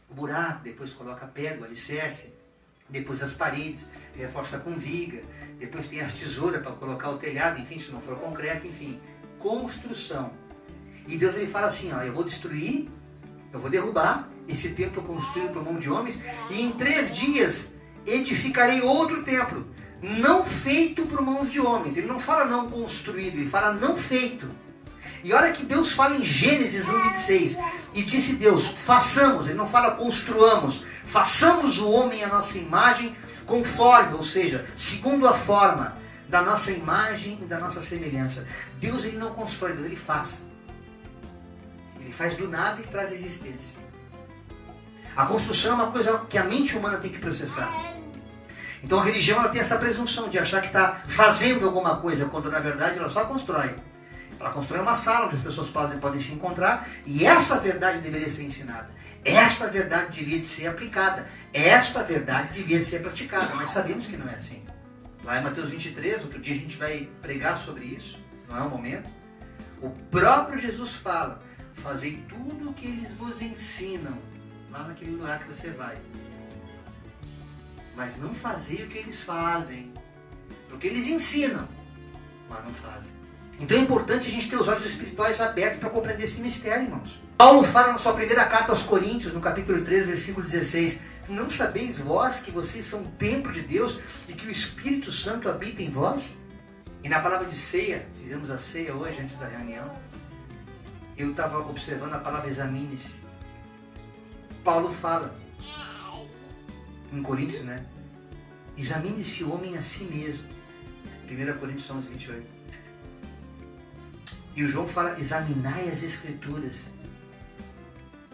Speaker 1: o buraco, depois coloca a pedra, o alicerce, depois as paredes, reforça com viga, depois tem as tesouras para colocar o telhado, enfim, se não for concreto, enfim. Construção. E Deus ele fala assim, ó, eu vou destruir, eu vou derrubar esse templo construído por mão de homens, e em 3 dias edificarei outro templo, não feito por mãos de homens. Ele não fala não construído, ele fala não feito. E olha que Deus fala em Gênesis 1:26, e disse Deus, façamos, ele não fala construamos, façamos o homem à nossa imagem conforme, ou seja, segundo a forma da nossa imagem e da nossa semelhança. Deus ele não constrói, Deus ele faz. Ele faz do nada e traz existência. A construção é uma coisa que a mente humana tem que processar. Então a religião ela tem essa presunção de achar que está fazendo alguma coisa, quando na verdade ela só constrói. Ela constrói uma sala onde as pessoas podem se encontrar, e essa verdade deveria ser ensinada. Esta verdade devia de ser aplicada. Esta verdade devia de ser praticada. Mas sabemos que não é assim. Lá em Mateus 23, outro dia a gente vai pregar sobre isso, não é o momento. O próprio Jesus fala, fazei tudo o que eles vos ensinam, lá naquele lugar que você vai. Mas não fazei o que eles fazem, porque eles ensinam, mas não fazem. Então é importante a gente ter os olhos espirituais abertos para compreender esse mistério, irmãos. Paulo fala na sua primeira carta aos Coríntios, no capítulo 3, versículo 16, não sabeis vós que vocês são templo de Deus e que o Espírito Santo habita em vós? E na palavra de ceia, fizemos a ceia hoje antes da reunião, eu estava observando a palavra examine-se. Paulo fala, em Coríntios, né? Examine-se o homem a si mesmo. 1 Coríntios 11:28. E o João fala, examinai as Escrituras,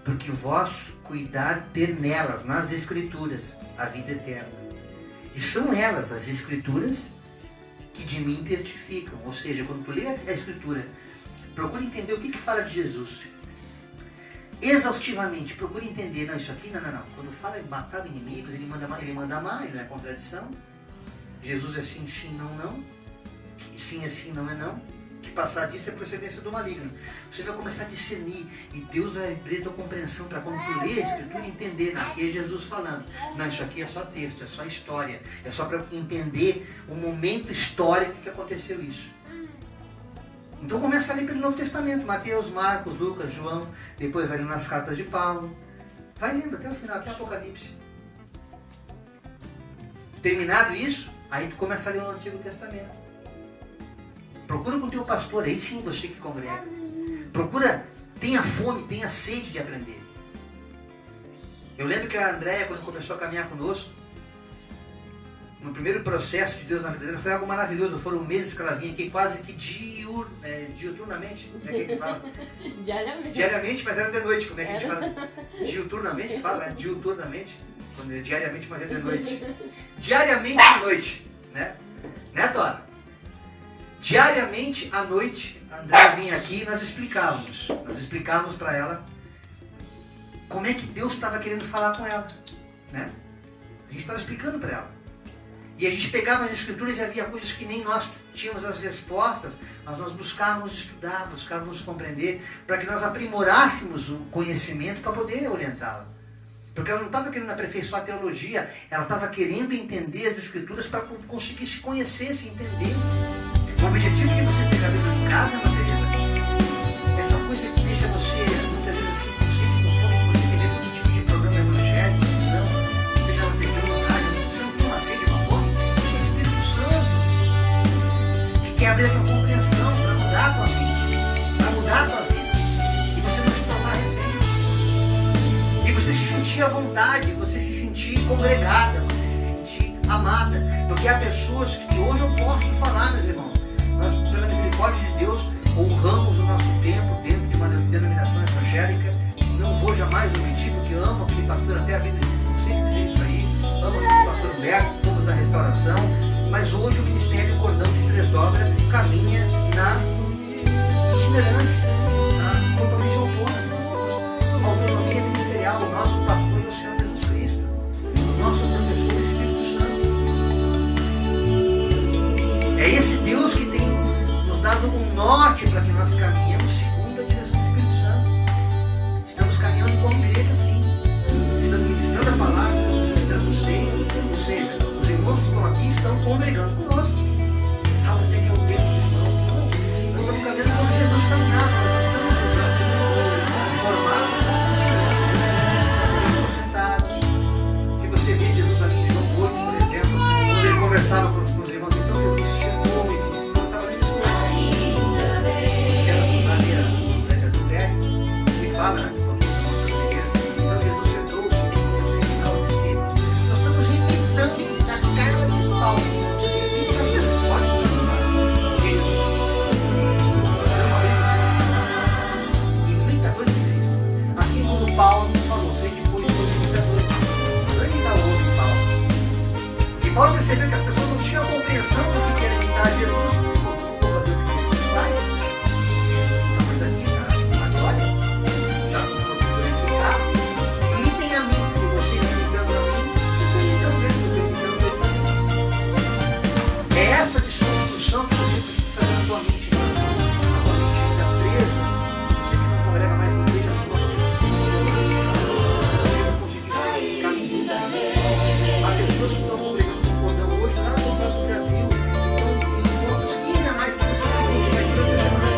Speaker 1: porque vós cuidar ter nelas, nas Escrituras, a vida eterna. E são elas, as Escrituras, que de mim testificam. Ou seja, quando tu lê a Escritura, procura entender o que fala de Jesus. Exaustivamente, procura entender, não, isso aqui, não. Quando fala em matar inimigos, ele manda amar, ele não é contradição. Jesus é sim, sim, não. E sim é sim, não é não. Que passar disso é procedência do maligno. Você vai começar a discernir, e Deus vai abrir a tua compreensão para quando tu lê a Escritura entender, aqui é Jesus falando. Não, isso aqui é só texto, é só história, é só para entender o momento histórico que aconteceu isso. Então começa a ler pelo Novo Testamento, Mateus, Marcos, Lucas, João, depois vai lendo nas cartas de Paulo, vai lendo até o final, até Apocalipse. Terminado isso, aí tu começa a ler o Antigo Testamento. Procura com o teu pastor, aí sim você que congrega. Procura, tenha fome, tenha sede de aprender. Eu lembro que a Andréia, quando começou a caminhar conosco, no primeiro processo de Deus na vida dela, foi algo maravilhoso. Foram meses que ela vinha aqui quase que diuturnamente. Como é que a gente fala? Diariamente, mas era de noite. Como é que a gente fala? Diuturnamente, que fala, né? Diuturnamente. Quando é diariamente, mas é de noite. Diariamente de noite, né? Né, Tora? Diariamente à noite, a Andréia vinha aqui e nós explicávamos para ela como é que Deus estava querendo falar com ela, né? A gente estava explicando para ela. E a gente pegava as Escrituras e havia coisas que nem nós tínhamos as respostas, mas nós buscávamos estudar, buscávamos compreender, para que nós aprimorássemos o conhecimento para poder orientá-la. Porque ela não estava querendo aperfeiçoar a teologia, ela estava querendo entender as Escrituras para conseguir se conhecer, se entender. O objetivo de você pegar a Bíblia em casa, Matheus, essa coisa que deixa você, muitas vezes assim, consciente com fome, que você tem ver todo tipo de programa evangélico, cristão, seja na TV ou no rádio, você não tem uma sede, uma fome, você é o Espírito Santo, que quer abrir a tua compreensão para mudar a tua mente, para mudar a tua vida, e você não se tornar refém, e você se sentir à vontade, você se sentir congregada, você se sentir amada, porque há pessoas que hoje eu posso falar, meus irmãos, nós, pela misericórdia de Deus, honramos o nosso tempo dentro de uma denominação evangélica. Não vou jamais omitir, porque amo aquele pastor até a vida. Eu sempre dizer isso aí. Amo aquele pastor Humberto, fomos da restauração. Mas hoje o ministério norte para que nós caminhemos segundo a direção do Espírito Santo. Estamos caminhando como igreja, sim. Estamos ministrando a palavra, estamos ministrando o seio. Ou seja, os irmãos que estão aqui estão congregando conosco. Ah, até que é o tempo do irmão. Não, nós estamos caminhando como Jesus caminhava. Nós estamos usando o formato, nós estamos tirando. Se você vê Jesus ali em João 8, por exemplo, quando ele conversava com os irmãos, então eu vi chegou, ele disse, não estava ali isso. Que era ali a prédia do velho. Ele fala antes, quando os irmãos das igrejas, então Jesus sentou, começou a ensinar os discípulos. Nós estamos imitando da cara de Paulo. Você imita mesmo, pode continuar. Imitadores de Cristo. Assim como Paulo falou, sei depois dos imitadores. Antes da outra, Paulo. E Paulo percebeu que as pessoas não tinham compreensão do que era imitar Jesus. Vou fazer o que Jesus faz. Estamos aqui na glória. Já com o corpo glorificado. Imitem a mim, porque vocês imitando a mim, vocês estão imitando mesmo, eu estou imitando ele. É essa desconstrução que você precisa fazer na tua mente, irmãos. A tua mente ainda presa. Você que não congrega mais em igreja, você não conseguiu caminhar. Há pessoas que estão congregando no cordão hoje, lá no Brasil, estão em pontos 15 a mais que você conseguiu, vai durante a semana de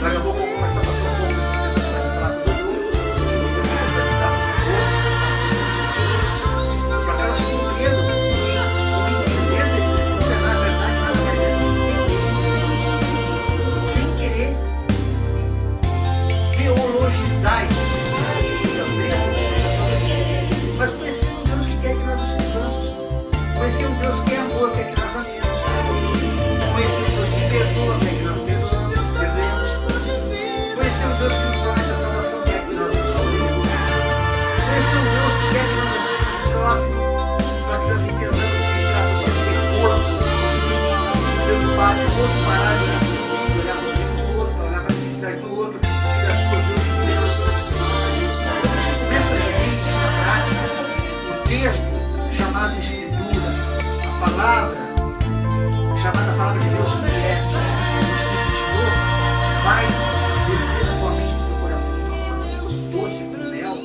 Speaker 1: daqui a pouco eu vou começar a passar um pouco dessas pessoas que vai falar do doutor, para que elas compreendam que o entender da Escritura, na verdade, nada mais é do que entender, sem querer teologizar a Escritura, mas conhecer um Deus que quer que nós o sirvamos, conhecer um Deus que é amor, quer que nós amemos, conhecer um Deus que perdoa, quer que nós perdoemos, conhecer um Deus que nos promete a salvação, quer que nós nos salvemos, conhecer um Deus que quer que nós ajudemos o próximo, para que nós entendamos que para você ser corpo, você tem que se preocupar com o outro, parar de olhar para o tempo do outro, para olhar para a necessidade do outro, e das suas Deus. Começa a viver isso na prática. O texto chamado Escritura, a palavra chamada Palavra de Deus, que é essa que Jesus Cristo ensinou, vai descer na tua mente, no teu coração, de uma forma doce como mel,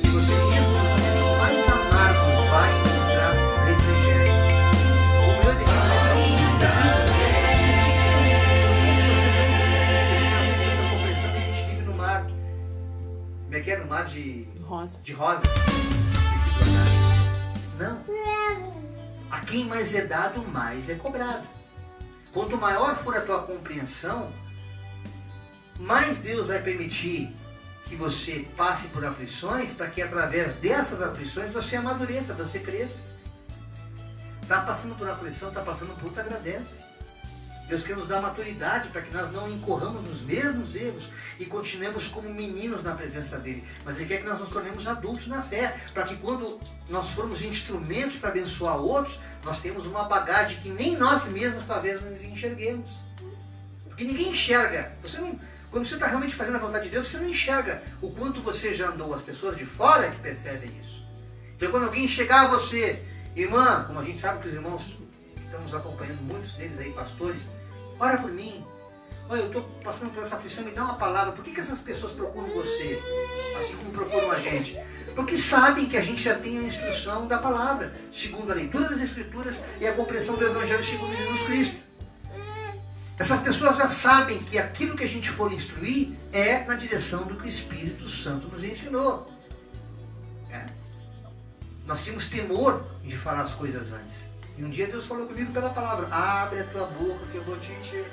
Speaker 1: que você mesmo no caminho mais amargo vai encontrar refrigério. Como eu declaro essa compreensão que a gente vive no mar. Como é que é? No mar de rosa. Esqueci do andar. Não. A quem mais é dado, mais é cobrado. Quanto maior for a tua compreensão, mais Deus vai permitir que você passe por aflições, para que através dessas aflições você amadureça, você cresça. Está passando por aflição, está passando por luta, agradece. Deus quer nos dar maturidade para que nós não incorramos nos mesmos erros e continuemos como meninos na presença dele. Mas ele quer que nós nos tornemos adultos na fé, para que quando nós formos instrumentos para abençoar outros, nós temos uma bagagem que nem nós mesmos talvez nos enxerguemos. Porque ninguém enxerga. Quando você está realmente fazendo a vontade de Deus, você não enxerga o quanto você já andou. As pessoas de fora que percebem isso. Então quando alguém chegar a você, irmã, como a gente sabe que os irmãos que estão nos acompanhando, muitos deles aí, pastores, ora por mim. Olha, eu estou passando por essa aflição, me dá uma palavra. Por que essas pessoas procuram você? Assim como procuram a gente? Porque sabem que a gente já tem a instrução da palavra, segundo a leitura das Escrituras e a compreensão do Evangelho segundo Jesus Cristo. Essas pessoas já sabem que aquilo que a gente for instruir é na direção do que o Espírito Santo nos ensinou. Nós tínhamos temor de falar as coisas antes. E um dia Deus falou comigo pela palavra: abre a tua boca que eu vou te encher.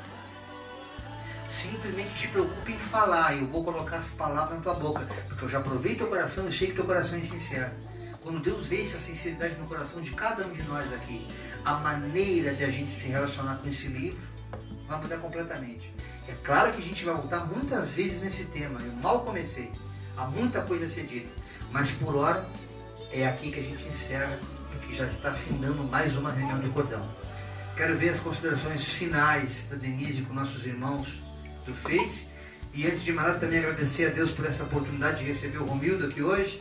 Speaker 1: Simplesmente te preocupe em falar, eu vou colocar as palavras na tua boca, porque eu já provei teu coração e sei que teu coração é sincero. Quando Deus vê essa sinceridade no coração de cada um de nós aqui, a maneira de a gente se relacionar com esse livro vai mudar completamente. É claro que a gente vai voltar muitas vezes nesse tema, eu mal comecei, há muita coisa a ser dita, mas por hora é aqui que a gente encerra, porque já está findando mais uma reunião do cordão. Quero ver as considerações finais da Denise com nossos irmãos do Face. E antes de mais nada, também agradecer a Deus por essa oportunidade de receber o Romildo aqui hoje.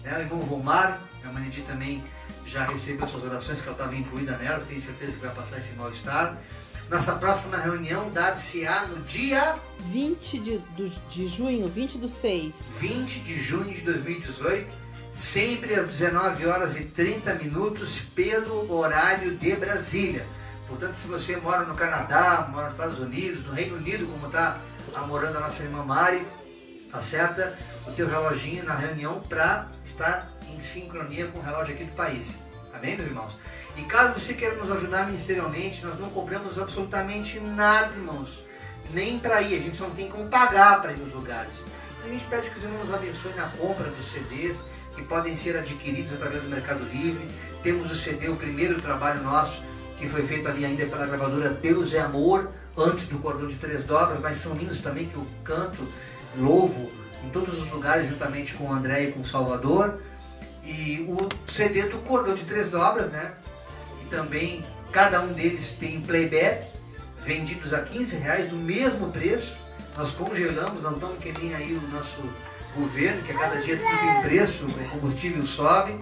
Speaker 1: O irmão Romário, a Manedi também já recebeu suas orações, que ela estava incluída nela, tenho certeza que vai passar esse mal-estar. Nossa próxima reunião dar-se-á no dia
Speaker 2: 20 de junho, 20 do 6.
Speaker 1: 20 de junho de 2018, sempre às 19h30 pelo horário de Brasília. Portanto, se você mora no Canadá, mora nos Estados Unidos, no Reino Unido, como está morando a nossa irmã Mari, acerta o teu reloginho na reunião para estar em sincronia com o relógio aqui do país. Amém, meus irmãos? E caso você queira nos ajudar ministerialmente, nós não cobramos absolutamente nada, irmãos. Nem para ir, a gente só não tem como pagar para ir nos lugares. A gente pede que os irmãos nos abençoem na compra dos CDs, que podem ser adquiridos através do Mercado Livre. Temos o CD, o primeiro trabalho nosso, que foi feito ali ainda pela gravadora Deus é Amor, antes do Cordão de 3 Dobras, mas são hinos também que eu canto, louvo, em todos os lugares, juntamente com o André e com o Salvador. E o CD do Cordão de 3 Dobras, né? E também cada um deles tem playback, vendidos a R$15, do mesmo preço. Nós congelamos, não estamos que nem aí o nosso governo, que a cada dia tudo tem preço, o combustível sobe,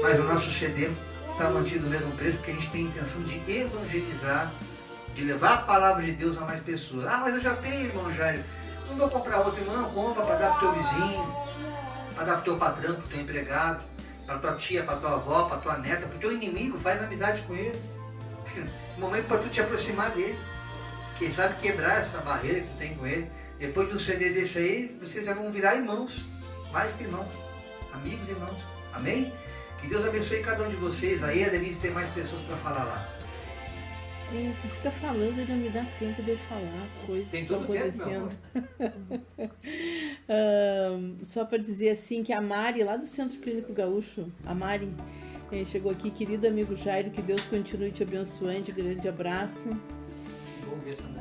Speaker 1: mas o nosso CD está mantido o mesmo preço, porque a gente tem a intenção de evangelizar, de levar a palavra de Deus a mais pessoas. Ah, mas eu já tenho, irmão Jairo, não vou comprar outro. Irmão, não compra para dar para o teu vizinho, para dar para o teu patrão, para o teu empregado, para tua tia, para tua avó, para tua neta, para o teu inimigo, faz amizade com ele. Um momento para tu te aproximar dele. Quem sabe quebrar essa barreira que tu tem com ele. Depois de um CD desse aí, vocês já vão virar irmãos. Mais que irmãos. Amigos e irmãos. Amém? Que Deus abençoe cada um de vocês. Aí a Denise tem mais pessoas para falar lá.
Speaker 2: Tu fica falando e não me dá tempo de eu falar as coisas
Speaker 1: Tem
Speaker 2: que estão
Speaker 1: todo tempo,
Speaker 2: acontecendo. Só para dizer assim que a Mari, lá do Centro Clínico Gaúcho, a Mari chegou aqui. Querido amigo Jairo, que Deus continue te abençoando. Grande abraço.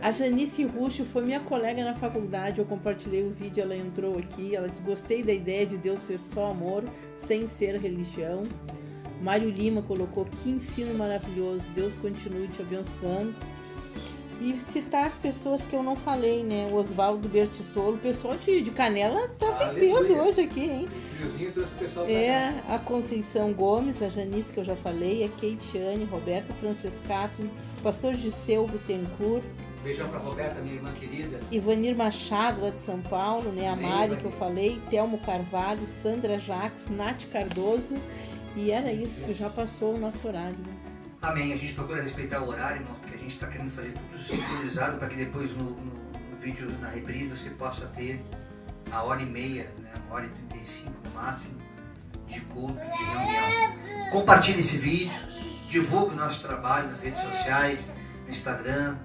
Speaker 2: A Janice Ruxo foi minha colega na faculdade, eu compartilhei o vídeo, ela entrou aqui, ela disse: gostei da ideia de Deus ser só amor, sem ser religião. Mário Lima colocou: que ensino maravilhoso, Deus continue te abençoando. E citar as pessoas que eu não falei, né? O Oswaldo Bertissolo, o pessoal de Canela tá em peso hoje aqui, hein?
Speaker 1: Friozinho trouxe o pessoal
Speaker 2: a Conceição Gomes, a Janice, que eu já falei, a Keitiane, Roberto Francescato, Pastor Giseu Bittencourt.
Speaker 1: Beijão pra Roberta, minha irmã querida.
Speaker 2: Ivanir Machado, lá de São Paulo, né? A Mari, que eu falei, Telmo Carvalho, Sandra Jacques, Nath Cardoso. E era isso, que já passou o nosso horário, né?
Speaker 1: Amém. A gente procura respeitar o horário, irmão, porque a gente está querendo fazer tudo sincronizado para que depois no vídeo, na reprise, você possa ter a 1h30, né? 1h35 no máximo, de culto, de reunião. Compartilhe esse vídeo, divulgue o nosso trabalho nas redes sociais, no Instagram.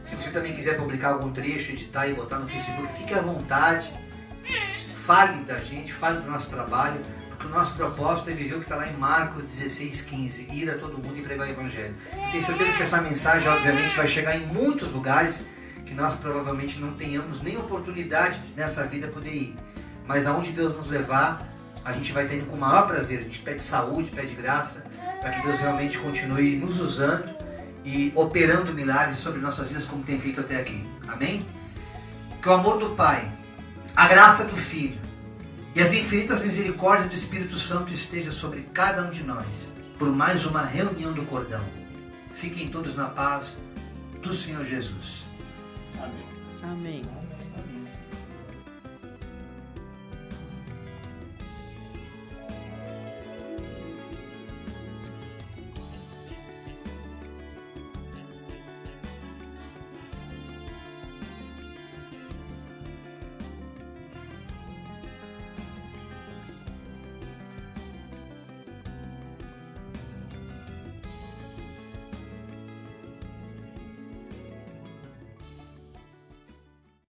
Speaker 1: Se você também quiser publicar algum trecho, editar e botar no Facebook, fique à vontade. Fale da gente, fale do nosso trabalho. O nosso propósito é viver o que está lá em Marcos 16:15, ir a todo mundo e pregar o Evangelho. Eu tenho certeza que essa mensagem, obviamente, vai chegar em muitos lugares que nós provavelmente não tenhamos nem oportunidade de, nessa vida, poder ir. Mas aonde Deus nos levar, a gente vai estar indo com o maior prazer. A gente pede saúde, pede graça, para que Deus realmente continue nos usando e operando milagres sobre nossas vidas, como tem feito até aqui. Amém? Que o amor do Pai, a graça do Filho e as infinitas misericórdias do Espírito Santo esteja sobre cada um de nós, por mais uma reunião do Cordão. Fiquem todos na paz do Senhor Jesus.
Speaker 2: Amém.